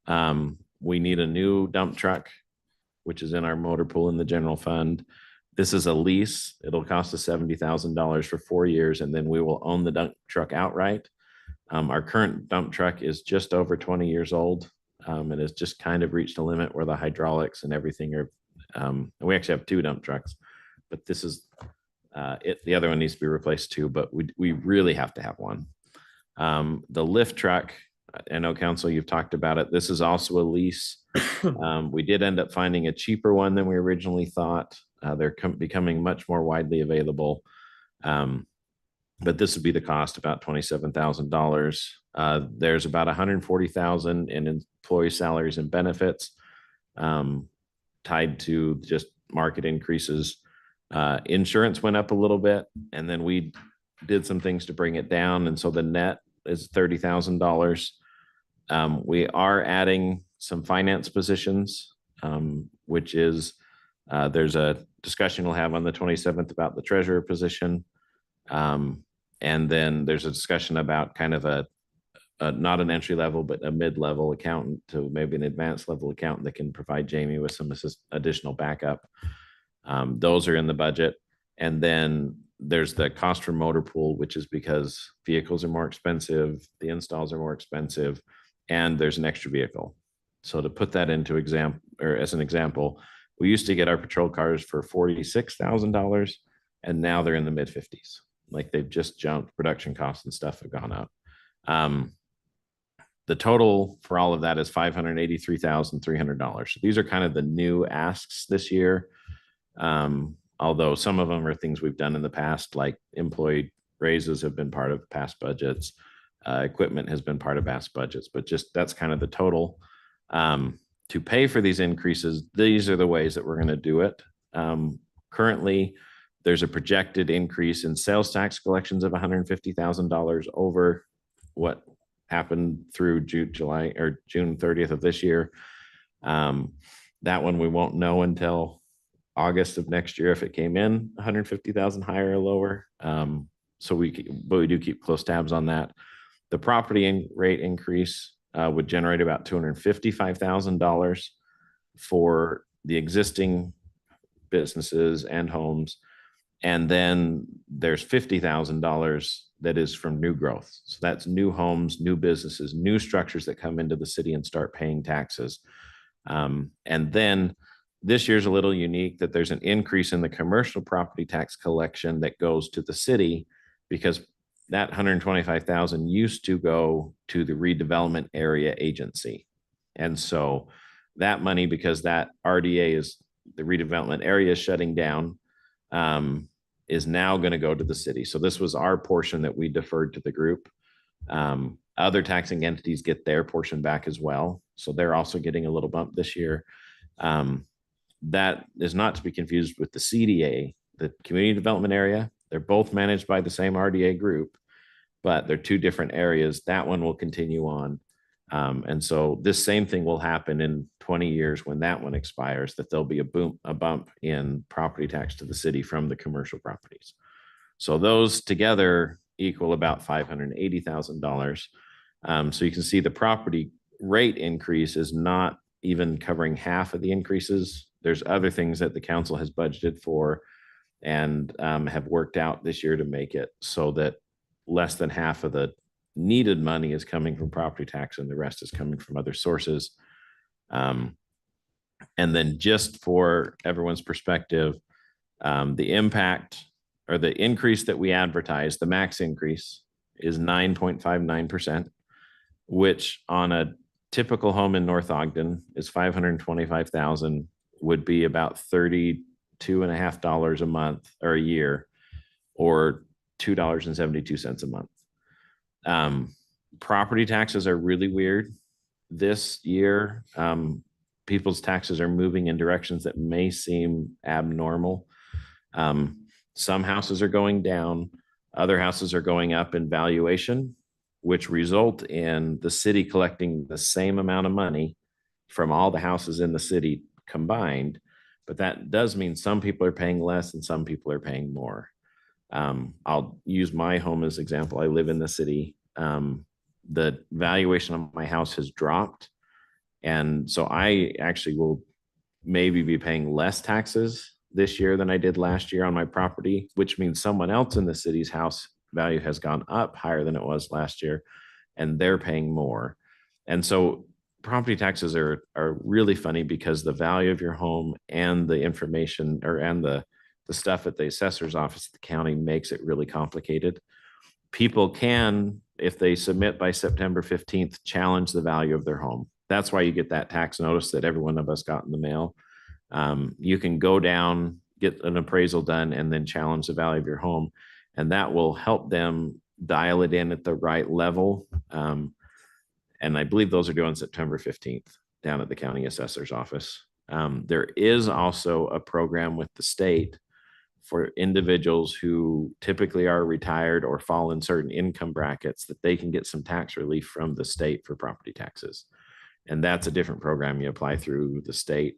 Speaker 6: We need a new dump truck, which is in our motor pool in the general fund. This is a lease. It'll cost us $70,000 for 4 years, and then we will own the dump truck outright. Our current dump truck is just over 20 years old. It has just kind of reached a limit where the hydraulics and everything are, we actually have 2 dump trucks, but this is it. The other one needs to be replaced too, but we really have to have one. The lift truck, I know council, you've talked about it. This is also a lease. We did end up finding a cheaper one than we originally thought. They're becoming much more widely available. But this would be the cost, about $27,000. There's about $140,000 in employee salaries and benefits tied to just market increases. Insurance went up a little bit, and then we did some things to bring it down. And so the net is $30,000. We are adding some finance positions, which is there's a discussion we'll have on the 27th about the treasurer position. And then there's a discussion about kind of a not an entry level, but a mid-level accountant to maybe an advanced level accountant that can provide Jamie with some additional backup. Those are in the budget. And then there's the cost for motor pool, which is because vehicles are more expensive, the installs are more expensive, and there's an extra vehicle. So to put that into as an example, we used to get our patrol cars for $46,000, and now they're in the mid-50s. Like they've just jumped. Production costs and stuff have gone up. The total for all of that is $583,300. So these are kind of the new asks this year. Although some of them are things we've done in the past, like employee raises have been part of past budgets. Equipment has been part of past budgets, but just that's kind of the total. To pay for these increases, these are the ways that we're going to do it. Currently, there's a projected increase in sales tax collections of $150,000 over what happened through June 30th of this year. That one we won't know until August of next year if it came in 150,000 higher or lower. But we do keep close tabs on that. The property rate increase would generate about $255,000 for the existing businesses and homes. And then there's $50,000 that is from new growth. So that's new homes, new businesses, new structures that come into the city and start paying taxes. And then this year's a little unique that there's an increase in the commercial property tax collection that goes to the city because that 125,000 used to go to the redevelopment area agency. And so that money, because that RDA is the redevelopment area is shutting down, is now going to go to the city. So this was our portion that we deferred to the group. Other taxing entities get their portion back as well. So they're also getting a little bump this year. That is not to be confused with the CDA, the community development area. They're both managed by the same RDA group, but they're two different areas. That one will continue on. And so this same thing will happen in 20 years when that one expires, that there'll be a bump in property tax to the city from the commercial properties. So those together equal about $580,000. So you can see the property rate increase is not even covering half of the increases. There's other things that the council has budgeted for and have worked out this year to make it so that less than half of the needed money is coming from property tax and the rest is coming from other sources. And then just for everyone's perspective, the impact or the increase that we advertise, the max increase is 9.59%, which on a typical home in North Ogden is $525,000, would be about $32.50 a month or a year, or $2.72 a month. Property taxes are really weird this year. People's taxes are moving in directions that may seem abnormal. Some houses are going down, other houses are going up in valuation, which result in the city collecting the same amount of money from all the houses in the city combined. But that does mean some people are paying less and some people are paying more. I'll use my home as example. I live in the city. The valuation of my house has dropped. And so I actually will maybe be paying less taxes this year than I did last year on my property, which means someone else in the city's house value has gone up higher than it was last year, and they're paying more. And so property taxes are really funny because the value of your home and the information and the stuff at the assessor's office at the county makes it really complicated. People can, if they submit by September 15th, challenge the value of their home. That's why you get that tax notice that every one of us got in the mail. You can go down, get an appraisal done, and then challenge the value of your home. And that will help them dial it in at the right level. And I believe those are due on September 15th down at the county assessor's office. There is also a program with the state for individuals who typically are retired or fall in certain income brackets that they can get some tax relief from the state for property taxes. And that's a different program you apply through the state.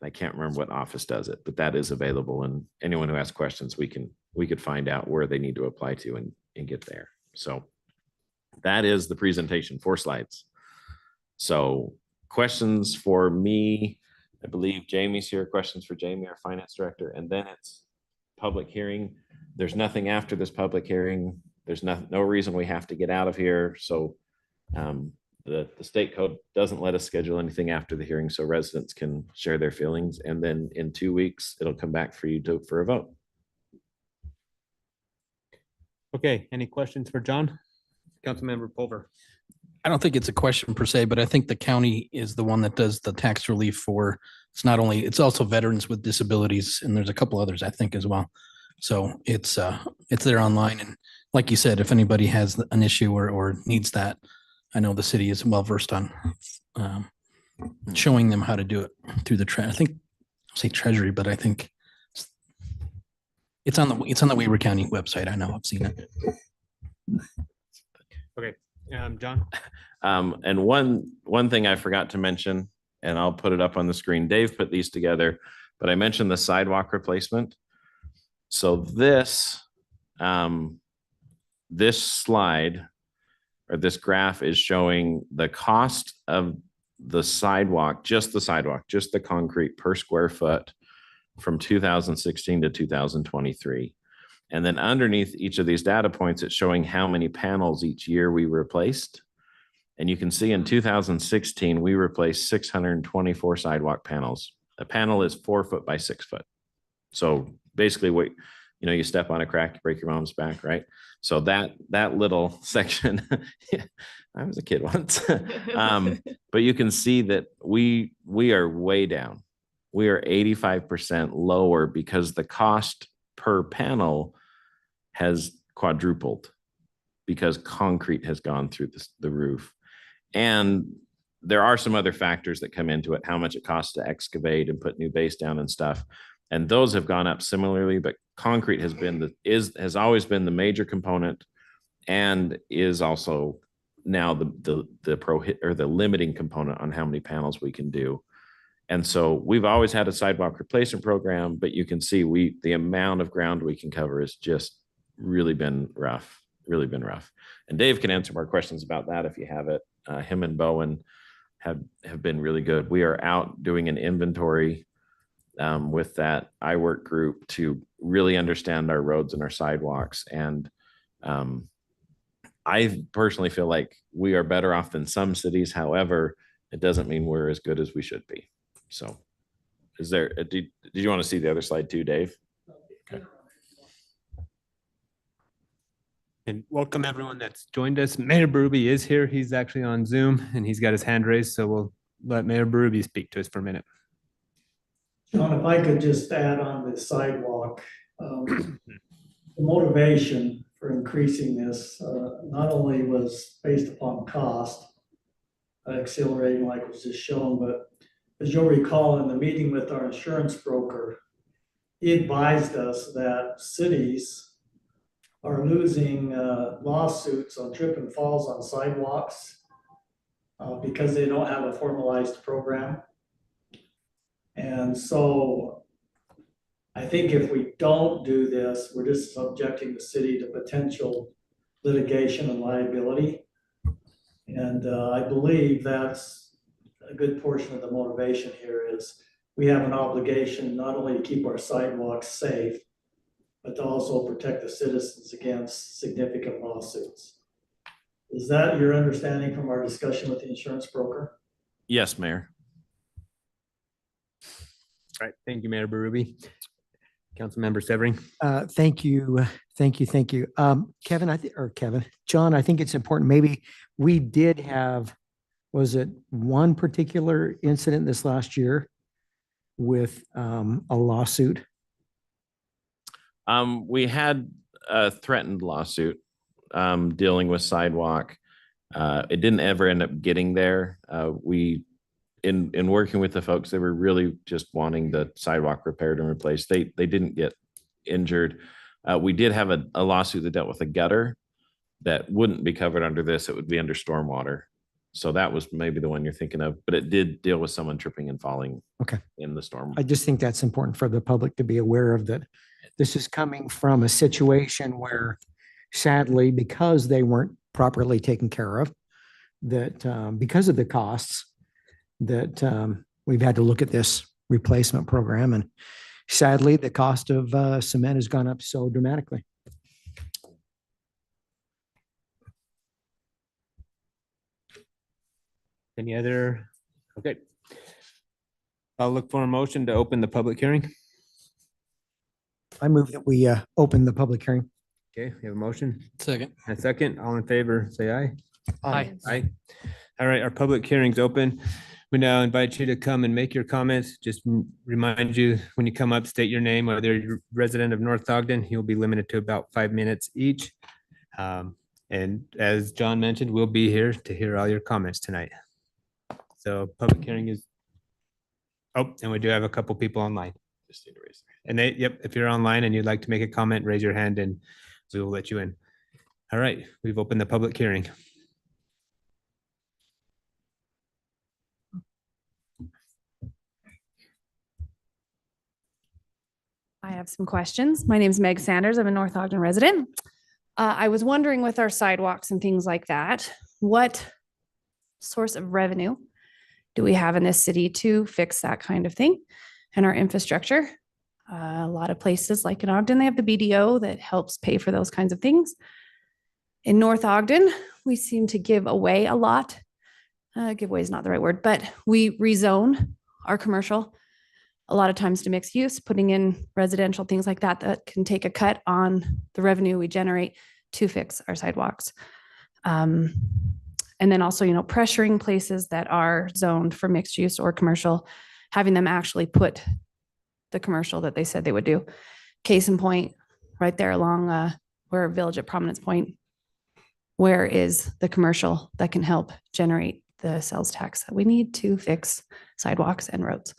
Speaker 6: I can't remember what office does it, but that is available. And anyone who has questions, we could find out where they need to apply to and get there. So that is the presentation, 4 slides. So questions for me, I believe Jamie's here. Questions for Jamie, our finance director, and then it's public hearing. There's nothing after this public hearing. There's no reason we have to get out of here. So the state code doesn't let us schedule anything after the hearing, so residents can share their feelings. And then in 2 weeks, it'll come back for you for a vote.
Speaker 1: Okay, any questions for John? Councilmember Pulver.
Speaker 8: I don't think it's a question per se, but I think the county is the one that does the tax relief for, it's also veterans with disabilities, and there's a couple others, I think, as well. So it's there online. And like you said, if anybody has an issue or needs that, I know the city is well versed on showing them how to do it through the I think I'll say Treasury, but I think it's on the Weber County website. I know, I've seen it.
Speaker 1: Okay, John.
Speaker 6: And one thing I forgot to mention, and I'll put it up on the screen. Dave put these together, but I mentioned the sidewalk replacement. So this slide or this graph is showing the cost of the sidewalk, just the concrete per square foot from 2016 to 2023. And then underneath each of these data points, it's showing how many panels each year we replaced. And you can see in 2016, we replaced 624 sidewalk panels. A panel is 4 foot by 6 foot. So basically what, you step on a crack, you break your mom's back, right? So that little section, I was a kid once. But you can see that we are way down. We are 85% lower because the cost per panel has quadrupled because concrete has gone through the roof. And there are some other factors that come into it, how much it costs to excavate and put new base down and stuff. And those have gone up similarly, but concrete has always been the major component and is also now the limiting component on how many panels we can do. And so we've always had a sidewalk replacement program, but you can see the amount of ground we can cover has just really been rough. And Dave can answer more questions about that if you have it. Him and Bowen have been really good. We are out doing an inventory with that iWork group to really understand our roads and our sidewalks. And I personally feel like we are better off than some cities. However, it doesn't mean we're as good as we should be. So did you want to see the other slide too, Dave? Okay.
Speaker 1: And welcome everyone that's joined us. Mayor Berube is here. He's actually on Zoom and he's got his hand raised. So we'll let Mayor Berube speak to us for a minute.
Speaker 11: John, if I could just add on the sidewalk, the motivation for increasing this not only was based upon cost, accelerating like was just shown, but as you'll recall in the meeting with our insurance broker, he advised us that cities are losing lawsuits on trip and falls on sidewalks because they don't have a formalized program. And so I think if we don't do this, we're just subjecting the city to potential litigation and liability. And I believe that's a good portion of the motivation here is we have an obligation not only to keep our sidewalks safe, but to also protect the citizens against significant lawsuits. Is that your understanding from our discussion with the insurance broker?
Speaker 6: Yes, Mayor.
Speaker 1: All right. Thank you, Mayor Berube. Councilmember Severing.
Speaker 7: Thank you. John, I think it's important. Maybe we did have, was it one particular incident this last year with a lawsuit?
Speaker 6: We had a threatened lawsuit dealing with sidewalk. It didn't ever end up getting there. In working with the folks, they were really just wanting the sidewalk repaired and replaced. They didn't get injured. We did have a lawsuit that dealt with a gutter that wouldn't be covered under this. It would be under stormwater. So that was maybe the one you're thinking of, but it did deal with someone tripping and falling in the storm.
Speaker 7: I just think that's important for the public to be aware of, that this is coming from a situation where sadly, because they weren't properly taken care of, that because of the costs, that we've had to look at this replacement program. And sadly, the cost of cement has gone up so dramatically.
Speaker 1: Any other? Okay. I'll look for a motion to open the public hearing.
Speaker 7: I move that we open the public hearing.
Speaker 1: Okay, we have a motion.
Speaker 8: Second.
Speaker 1: A second, all in favor, say aye.
Speaker 2: Aye.
Speaker 1: Aye. All right, our public hearing's open. We now invite you to come and make your comments. Just remind you, when you come up, state your name, whether you're a resident of North Ogden. You'll be limited to about 5 minutes each. And as John mentioned, we'll be here to hear all your comments tonight. So public hearing is, oh, and we do have a couple people online. Just need to raise their hand. And if you're online and you'd like to make a comment, raise your hand and we will let you in. All right, we've opened the public hearing.
Speaker 12: I have some questions. My name is Meg Sanders. I'm a North Ogden resident. I was wondering with our sidewalks and things like that, what source of revenue do we have in this city to fix that kind of thing and our infrastructure? A lot of places like in Ogden, they have the BDO that helps pay for those kinds of things. In North Ogden, we seem to give away a lot. Give away is not the right word, but we rezone our commercial a lot of times to mixed use, putting in residential, things like that, that can take a cut on the revenue we generate to fix our sidewalks. And then also, pressuring places that are zoned for mixed use or commercial, having them actually put the commercial that they said they would do. Case in point, right there along where Village at Prominence Point, where is the commercial that can help generate the sales tax that we need to fix sidewalks and roads?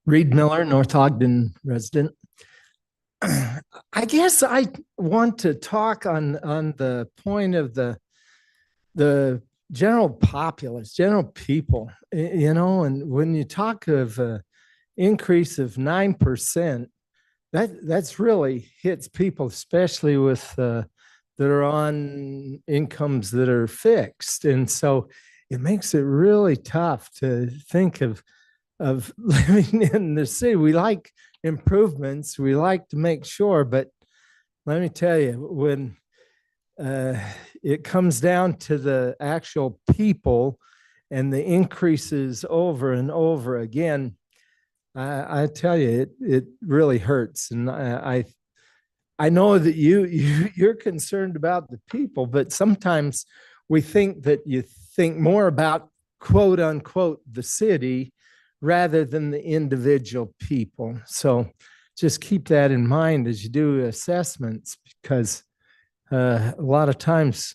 Speaker 13: Reed Miller, North Ogden resident. I guess I want to talk on the point of the general populace, general people, and when you talk of increase of 9%, that's really hits people, especially with that are on incomes that are fixed. And so it makes it really tough to think of living in the city. We like improvements, we like to make sure, but let me tell you, when it comes down to the actual people and the increases over and over again, I tell you, it really hurts. And I know that you're concerned about the people, but sometimes we think that you think more about quote unquote the city rather than the individual people. So just keep that in mind as you do assessments, because a lot of times,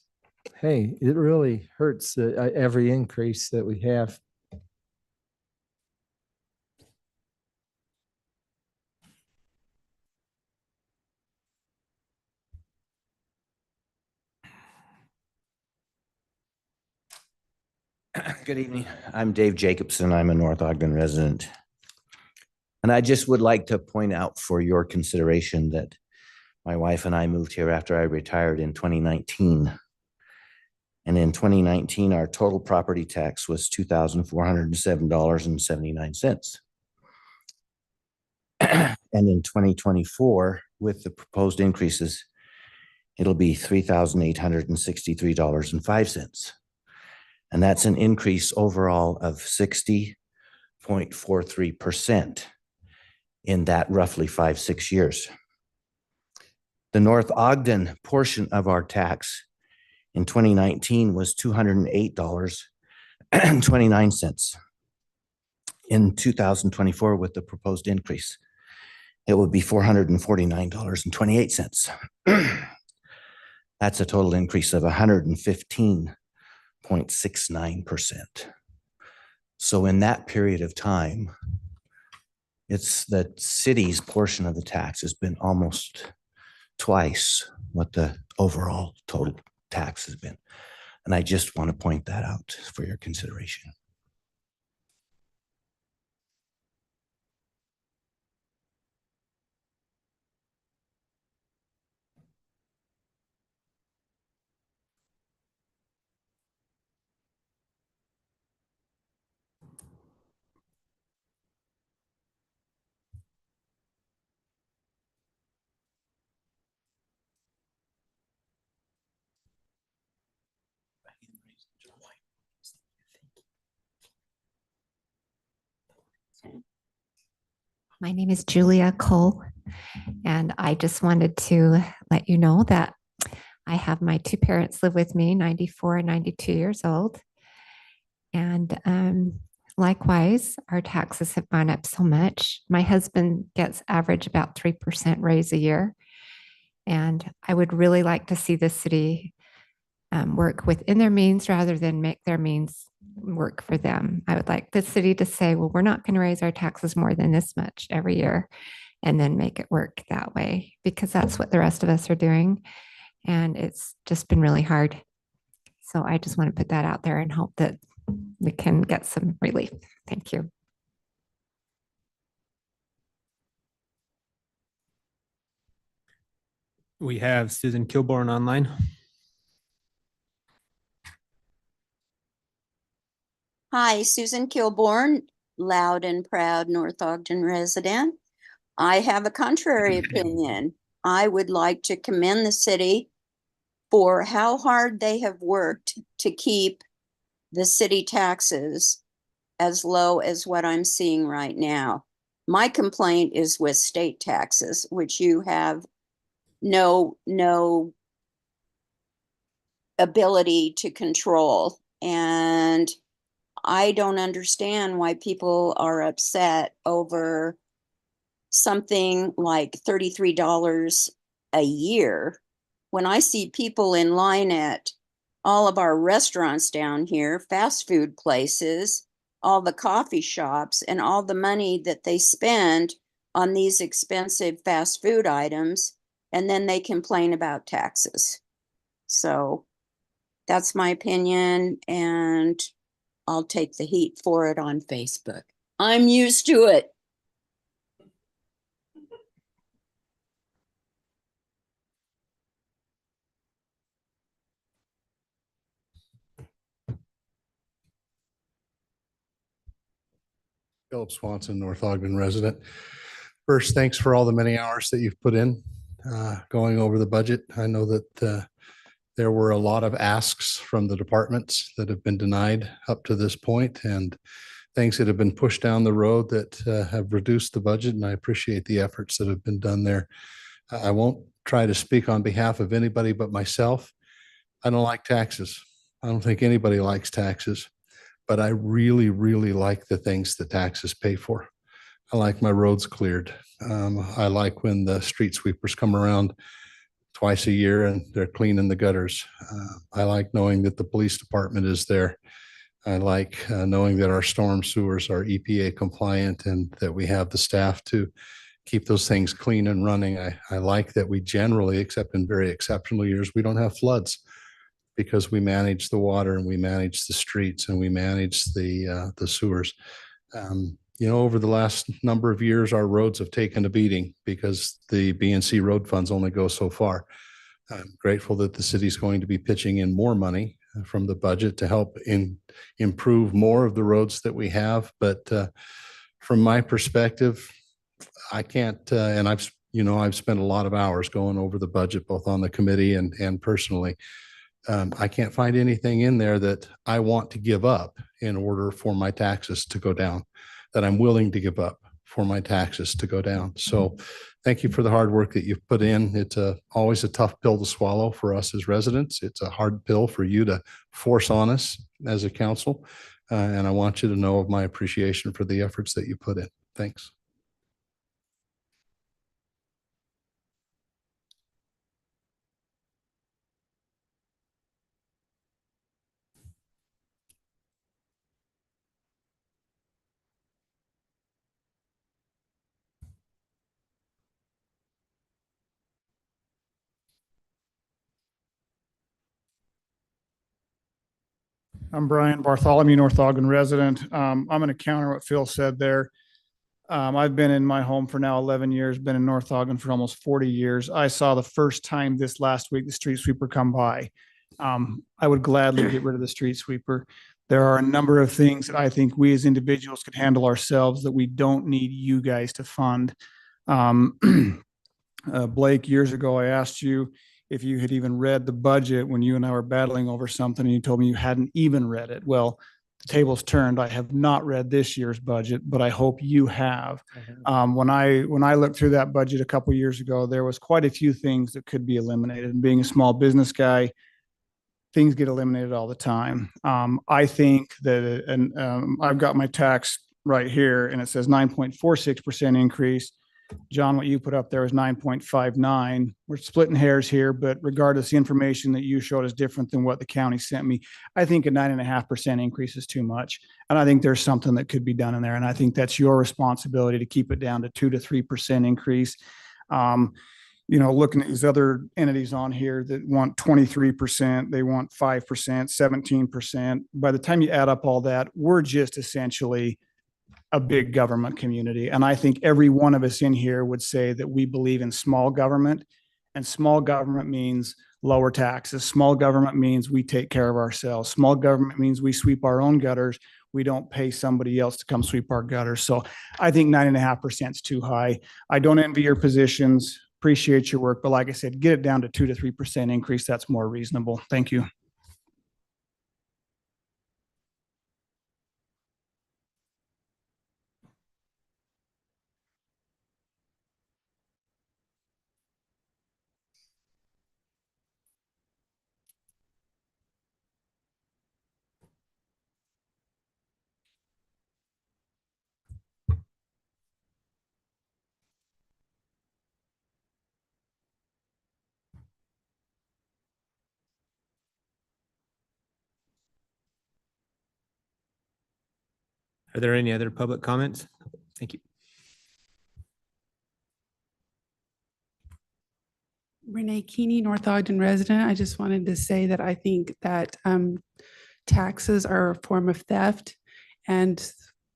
Speaker 13: hey, it really hurts every increase that we have.
Speaker 14: Good evening. I'm Dave Jacobson. I'm a North Ogden resident. And I just would like to point out for your consideration that my wife and I moved here after I retired in 2019. And in 2019, our total property tax was $2,407.79. And in 2024, with the proposed increases, it'll be $3,863.05. And that's an increase overall of 60.43% in that roughly 5-6 years. The North Ogden portion of our tax in 2019 was $208.29. In 2024, with the proposed increase, it would be $449.28. That's a total increase of 115.69%. So in that period of time, it's the city's portion of the tax has been almost twice what the overall total tax has been. And I just want to point that out for your consideration.
Speaker 15: My name is Julia Cole, and I just wanted to let you know that I have my two parents live with me, 94 and 92 years old. And likewise, our taxes have gone up so much. My husband gets average about 3% raise a year. And I would really like to see the city work within their means rather than make their means work for them. I would like the city to say, well, we're not going to raise our taxes more than this much every year, and then make it work that way, because that's what the rest of us are doing. And it's just been really hard. So I just want to put that out there and hope that we can get some relief. Thank you.
Speaker 1: We have Susan Kilborn online.
Speaker 16: Hi, Susan Kilborn, loud and proud North Ogden resident. I have a contrary opinion. I would like to commend the city for how hard they have worked to keep the city taxes as low as what I'm seeing right now. My complaint is with state taxes, which you have no ability to control. And I don't understand why people are upset over something like $33 a year. When I see people in line at all of our restaurants down here, fast food places, all the coffee shops, and all the money that they spend on these expensive fast food items, and then they complain about taxes. So that's my opinion, and I'll take the heat for it on Facebook. I'm used to it.
Speaker 4: Philip Swanson, North Ogden resident. First, thanks for all the many hours that you've put in going over the budget. I know that there were a lot of asks from the departments that have been denied up to this point, and things that have been pushed down the road that have reduced the budget, and I appreciate the efforts that have been done there. I won't try to speak on behalf of anybody but myself. I don't like taxes. I don't think anybody likes taxes, but I really, really like the things that taxes pay for. I like my roads cleared. I like when the street sweepers come around twice a year and they're cleaning the gutters. I like knowing that the police department is there. I like knowing that our storm sewers are EPA compliant and that we have the staff to keep those things clean and running. I like that we generally, except in very exceptional years, we don't have floods because we manage the water and we manage the streets and we manage the sewers. You know, over the last number of years, our roads have taken a beating because the BNC road funds only go so far. I'm grateful that the city's going to be pitching in more money from the budget to help improve more of the roads that we have. But from my perspective, I can't, and I've spent a lot of hours going over the budget, both on the committee and personally. I can't find anything in there that I want to give up in order for my taxes to go down, that I'm willing to give up for my taxes to go down. So thank you for the hard work that you've put in. It's always a tough pill to swallow for us as residents. It's a hard pill for you to force on us as a council. And I want you to know of my appreciation for the efforts that you put in. Thanks.
Speaker 17: I'm Brian Bartholomew, North Ogden resident. I'm going to counter what Phil said there. I've been in my home for now 11 years, been in North Ogden for almost 40 years. I saw the first time this last week the street sweeper come by. I would gladly get rid of the street sweeper. There are a number of things that I think we as individuals could handle ourselves that we don't need you guys to fund. Blake, years ago, I asked you if you had even read the budget when you and I were battling over something, and you told me you hadn't even read it. Well, the tables turned. I have not read this year's budget, but I hope you have. When I looked through that budget a couple of years ago, there was quite a few things that could be eliminated. And being a small business guy, things get eliminated all the time. I think that, and I've got my tax right here, and it says 9.46% increase. John, what you put up there is 9.59. We're splitting hairs here, but regardless, the information that you showed is different than what the county sent me. I think a 9.5% increase is too much. And I think there's something that could be done in there. And I think that's your responsibility to keep it down to 2 to 3% increase. You know, looking at these other entities on here that want 23%, they want 5%, 17%. By the time you add up all that, we're just essentially a big government community. And I think every one of us in here would say that we believe in small government And small government means lower taxes. Small government means we take care of ourselves. Small government means we sweep our own gutters. We don't pay somebody else to come sweep our gutters. So I think 9.5% is too high. I don't envy your positions, appreciate your work, but like I said, get it down to 2 to 3% increase. That's more reasonable. Thank you.
Speaker 1: Are there any other public comments? Thank you.
Speaker 18: Renee Keeney, North Ogden resident. I just wanted to say that I think that taxes are a form of theft. And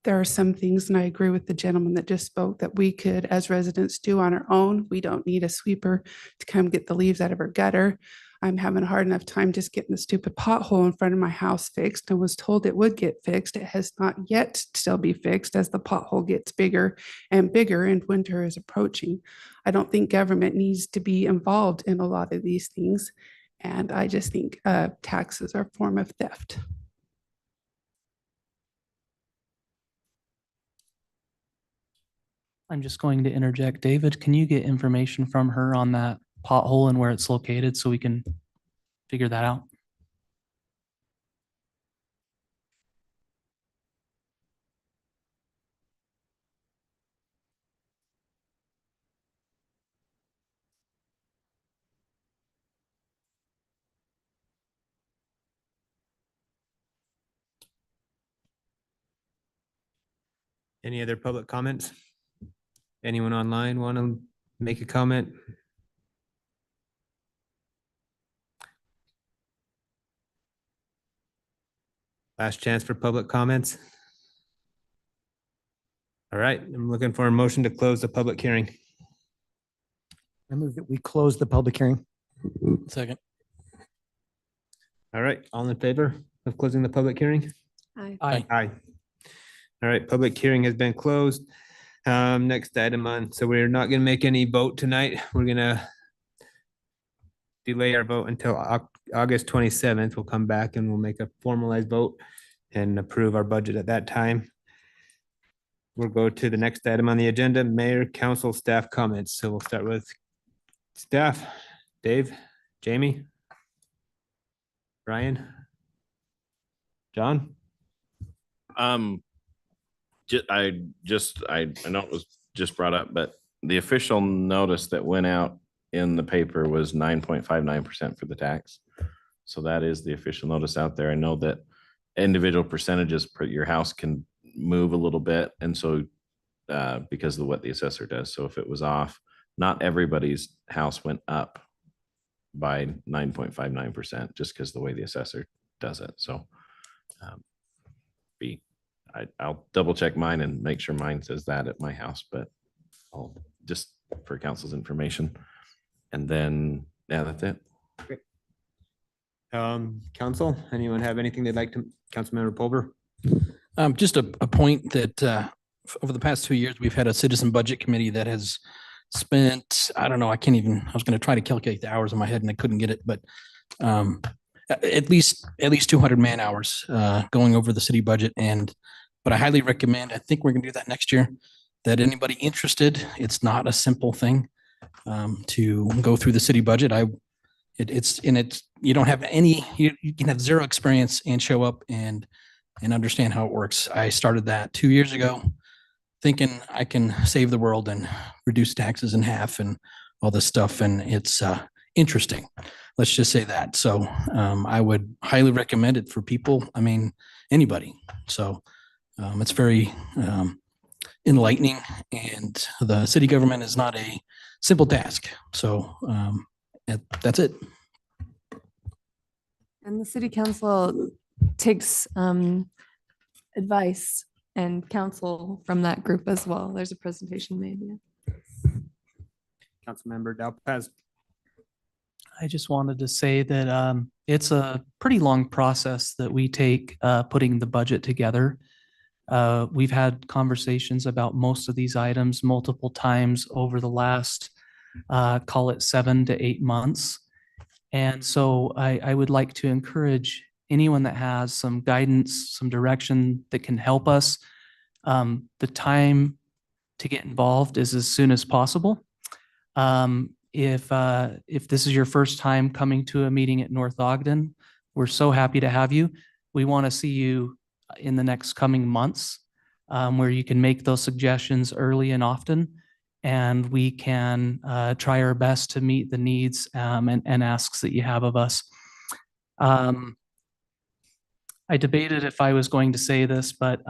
Speaker 18: there are some things, and I agree with the gentleman that just spoke, that we could, as residents, do on our own. We don't need a sweeper to come get the leaves out of our gutter. I'm having a hard enough time just getting the stupid pothole in front of my house fixed. I was told it would get fixed. It has not yet still be fixed as the pothole gets bigger and bigger and winter is approaching. I don't think government needs to be involved in a lot of these things. And I just think taxes are a form of theft.
Speaker 2: I'm just going to interject. David, can you get information from her on that pothole and where it's located so we can figure that out?
Speaker 1: Any other public comments? Anyone online want to make a comment? Last chance for public comments. All right, I'm looking for a motion to close the public hearing.
Speaker 7: I move that we close the public hearing.
Speaker 8: Second.
Speaker 1: All right, all in favor of closing the public hearing?
Speaker 9: Aye.
Speaker 1: Aye. All right, public hearing has been closed. Next item on, so we're not gonna make any vote tonight. We're gonna delay our vote until August 27th. We'll come back and we'll make a formalized vote and approve our budget at that time. We'll go to the next item on the agenda, mayor, council, staff comments. So we'll start with staff. Dave, Jamie, Brian, John.
Speaker 6: I know it was just brought up, but the official notice that went out in the paper was 9.59% for the tax. So that is the official notice out there. I know that individual percentages per your house can move a little bit. And so because of what the assessor does. So if it was off, not everybody's house went up by 9.59% just because the way the assessor does it. So I'll double check mine and make sure mine says that at my house, but I'll just for council's information. And then, yeah, that's it.
Speaker 1: Great. Council, anyone have anything they'd like to, Councilmember Pulver?
Speaker 8: Just a point that over the past 2 years, we've had a citizen budget committee that has spent, I don't know, I was going to try to calculate the hours in my head and I couldn't get it, but at least 200 man hours going over the city budget. But I highly recommend, I think we're going to do that next year, that anybody interested, it's not a simple thing to go through the city budget. You don't have any, you can have zero experience and show up and understand how it works. I started that 2 years ago thinking I can save the world and reduce taxes in half and all this stuff. And it's interesting. Let's just say that. So I would highly recommend it for people. I mean, anybody. So it's very enlightening, and the city government is not a simple task. So that's it.
Speaker 9: And the city council takes advice and counsel from that group as well. There's a presentation made. Yeah.
Speaker 1: Councilmember Dalpaz.
Speaker 2: I just wanted to say that it's a pretty long process that we take putting the budget together. We've had conversations about most of these items multiple times over the last, call it 7 to 8 months. And so I would like to encourage anyone that has some guidance, some direction that can help us. The time to get involved is as soon as possible. If this is your first time coming to a meeting at North Ogden, we're so happy to have you. We want to see you in the next coming months, where you can make those suggestions early and often, and we can try our best to meet the needs and asks that you have of us. I debated if I was going to say this, but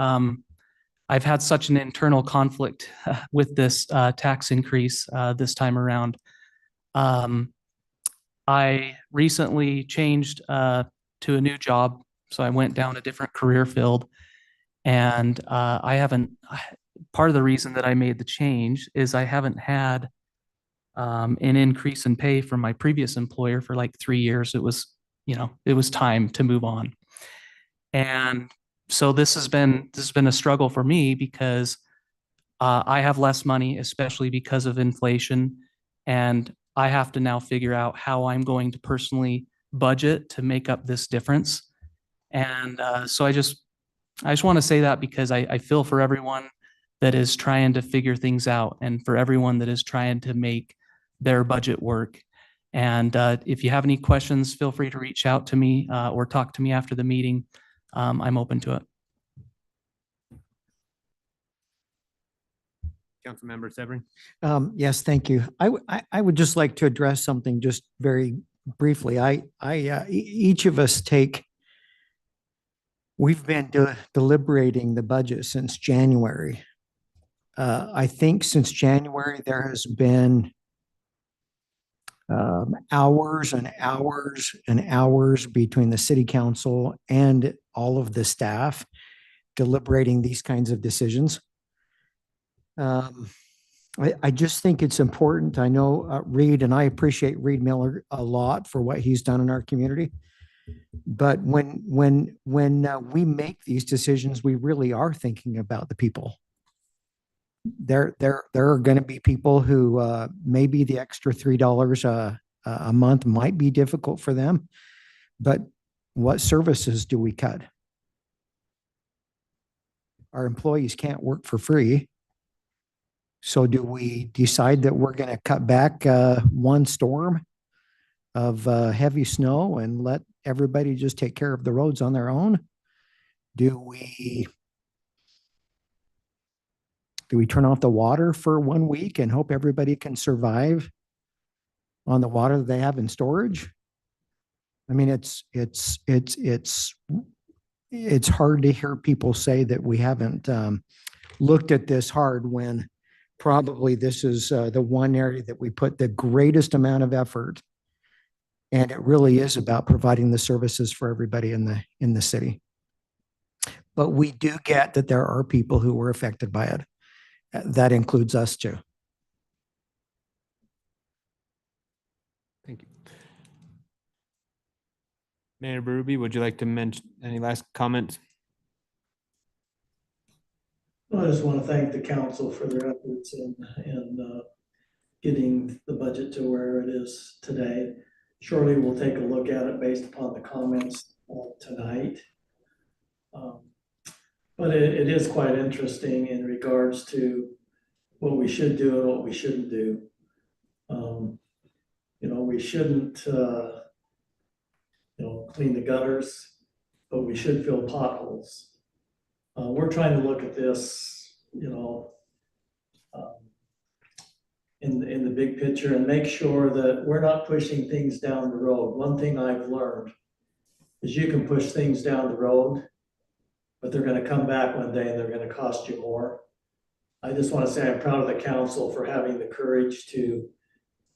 Speaker 2: I've had such an internal conflict with this tax increase this time around. I recently changed to a new job, so I went down a different career field, and part of the reason that I made the change is I haven't had an increase in pay from my previous employer for like 3 years. It was time to move on. And so this has been a struggle for me because I have less money, especially because of inflation, and I have to now figure out how I'm going to personally budget to make up this difference. And so I just want to say that because I feel for everyone that is trying to figure things out and for everyone that is trying to make their budget work. And if you have any questions, feel free to reach out to me or talk to me after the meeting. I'm open to it.
Speaker 1: Councilmember Severin.
Speaker 7: Yes, thank you. I would just like to address something just very briefly. Each of us we've been deliberating the budget since January. I think since January, there has been hours and hours and hours between the city council and all of the staff deliberating these kinds of decisions. I just think it's important. I know Reed, and I appreciate Reed Miller a lot for what he's done in our community. But when we make these decisions, we really are thinking about the people. There are going to be people who maybe the extra $3 a month might be difficult for them, but what services do we cut? Our employees can't work for free. So do we decide that we're going to cut back one storm of heavy snow and let everybody just take care of the roads on their own? Do we turn off the water for 1 week and hope everybody can survive on the water that they have in storage? I mean, it's hard to hear people say that we haven't looked at this hard when probably this is the one area that we put the greatest amount of effort. And it really is about providing the services for everybody in the city. But we do get that there are people who were affected by it. That includes us too.
Speaker 1: Thank you. Mayor Berube, would you like to mention any last comments?
Speaker 11: Well, I just want to thank the council for their efforts in getting the budget to where it is today. Surely we'll take a look at it based upon the comments tonight. But it is quite interesting in regards to what we should do and what we shouldn't do. We shouldn't, clean the gutters, but we should fill potholes. We're trying to look at this, in the big picture and make sure that we're not pushing things down the road. One thing I've learned is you can push things down the road, but they're going to come back one day and they're going to cost you more. I just want to say I'm proud of the council for having the courage to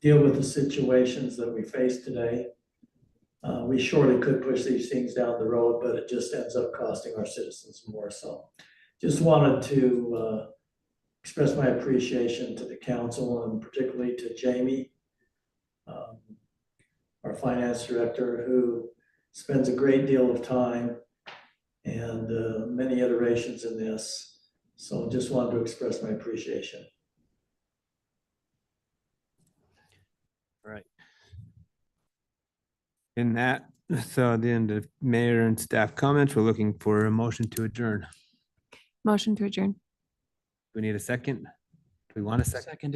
Speaker 11: deal with the situations that we face today. We surely could push these things down the road, but it just ends up costing our citizens more. So just wanted to express my appreciation to the council and particularly to Jamie. our finance director, who spends a great deal of time and many iterations in this. So just wanted to express my appreciation.
Speaker 1: Right. In that, so at the end of mayor and staff comments, we're looking for a motion to adjourn.
Speaker 9: Motion to adjourn.
Speaker 1: We need a second. Do we want a second?
Speaker 2: Second.